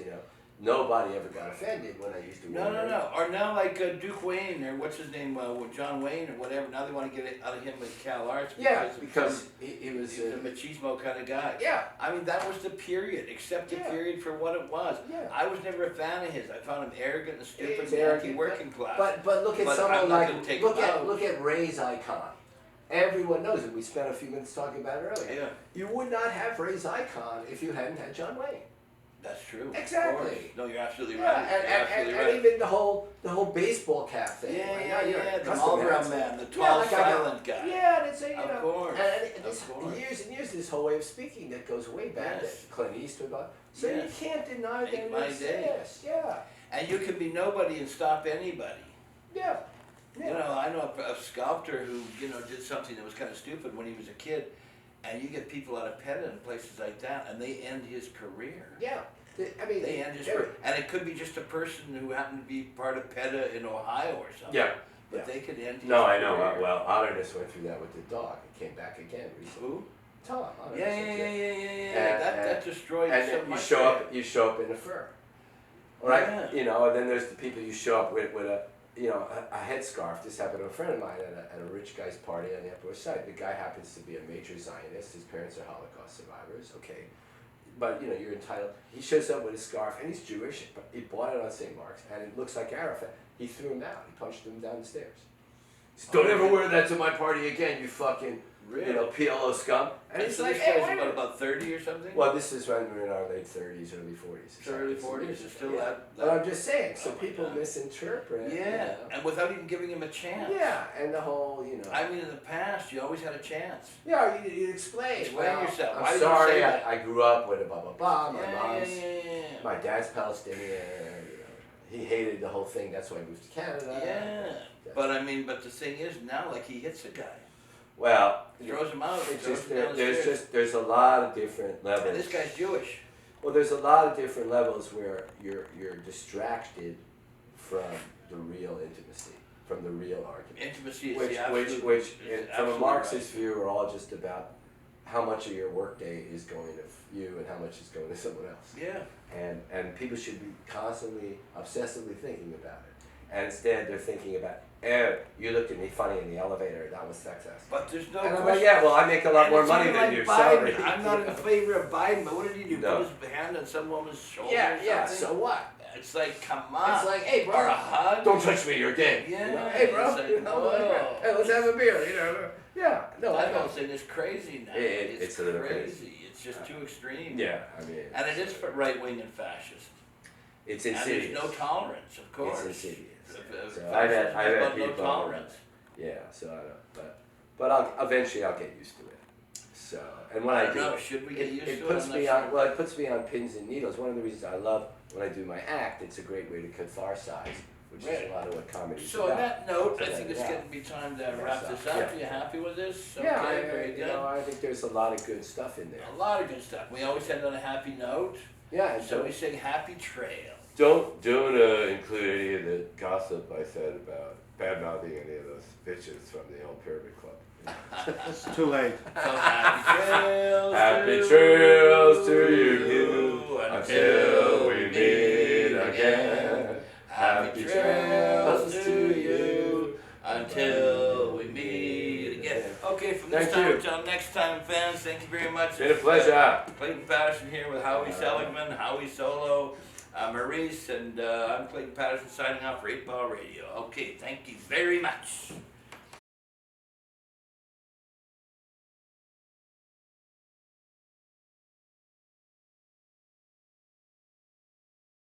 nobody ever got offended when I used to. No. Or now like Duke Wayne or what's his name, John Wayne or whatever. Now they want to get it out of him with Cal Arts. Because he was a machismo kind of guy. Yeah. I mean, that was the period. Accept the period for what it was. Yeah. I was never a fan of his. I found him arrogant and stupid He's and arrogant, anti-working class. But look at But someone I'm not like gonna take him out. look at Ray's icon. Everyone knows it. We spent a few minutes talking about it earlier. Yeah. You would not have Ray's icon if you hadn't had John Wayne. That's true. Exactly. Of course. No, you're absolutely Yeah, right. You're absolutely right. and even the whole baseball cap thing. Yeah. The custom Marlboro hats. man, the tall, silent guy. Yeah, and it's Of course. and this, Of course. years and years, this whole way of speaking that goes way back Yes. to Clint Eastwood. So Yes. you can't deny that Make it my exists. Yeah, And you can be nobody and stop anybody. yeah. You know, I know a sculptor who, did something that was kind of stupid when he was a kid, and you get people out of PETA and places like that, and they end his career. Yeah. I mean, They end his career. And it could be just a person who happened to be part of PETA in Ohio or something. Yeah. But they could end his No, I career. know. Well, Otterness went through that with the dog. It came back again recently. Who? Tom. Otterness. Yeah. That destroyed And so then much. you show up in a fur, right? Yeah. And then there's the people you show up with a headscarf. This happened to a friend of mine at a rich guy's party on the Upper West Side. The guy happens to be a major Zionist. His parents are Holocaust survivors. Okay, but you're entitled. He shows up with his scarf, and he's Jewish. He bought it on St. Mark's, and it looks like Arafat. He threw him out. He punched him down the stairs. He said, "Don't ever wear that to my party again, you fucking PLO scum." And he's so like, this "Hey, guy's wait a about 30 or something? Well, this is when we're in our late 30s, early 40s. So early 40s is still that. But I'm just saying, so Oh my people God. misinterpret. Yeah, and without even giving him a chance. Yeah, and the whole, I mean, in the past, you always had a chance. Yeah, you explain. Explain yourself. Why I'm did you sorry, say that? I grew up with a blah blah blah. Yeah. My dad's Palestinian. He hated the whole thing. That's why he moved to Canada. Yeah. But the thing is now, like, he hits a guy. Well, Throws him out. it's Throws just him down the stairs. there's a lot of different levels. And this guy's Jewish. Well, there's a lot of different levels where you're distracted from the real intimacy, from the real argument. Intimacy is Which, the absolute. which, is from a absolutely Marxist right. view, are all just about how much of your workday is going to you and how much is going to someone else. Yeah. And people should be constantly, obsessively thinking about it. And instead, they're thinking about, you looked at me funny in the elevator, that was sexist. But there's no And I'm question. like, yeah, well, I make a lot And more it's money even than like you, Biden. sorry. I'm not in favor of Biden, but what did he do? No. Put his hand on some woman's shoulder Yeah, or something? so what? It's like, come on. It's like, hey, bro, Or a hug. don't touch me, you're gay. Yeah, Hey, bro, it's like, whoa. hey, let's have a beer, Yeah, no, I That know. whole thing is crazy now. It's a little crazy. It's just too extreme. Yeah, I mean. And it is right wing and fascist. It's And insidious. there's no tolerance, of course. It's insidious. So Fascism I've is had about people. no tolerance. Yeah, so I don't, but eventually I'll get used to it. So, and when I don't do, know, should we get used to it? puts I'm me not on. sure. Well, it puts me on pins and needles. One of the reasons I love when I do my act, it's a great way to catharsize, which Right. is a lot of what comedy is So on about. that note, So I think it's yeah. getting to be time to wrap this Yeah. up. You happy with this? Okay, Yeah, very good. I think there's a lot of good stuff in there. A lot of good stuff. We always end on a happy note, Yeah, and so we sing happy trail. don't include any of the gossip I said about bad-mouthing any of those bitches from the old Pyramid Club. It's too late. So happy trails. Happy to trails to you until we meet again. Happy trails to you until we meet again. Okay, from this Thank time you. until next time, fans, thank you very much. Been a pleasure. Clayton Patterson here with Howie Seligman, Howie Solo, Maurice, and I'm Clayton Patterson signing off for 8 Ball Radio. Okay, thank you very much.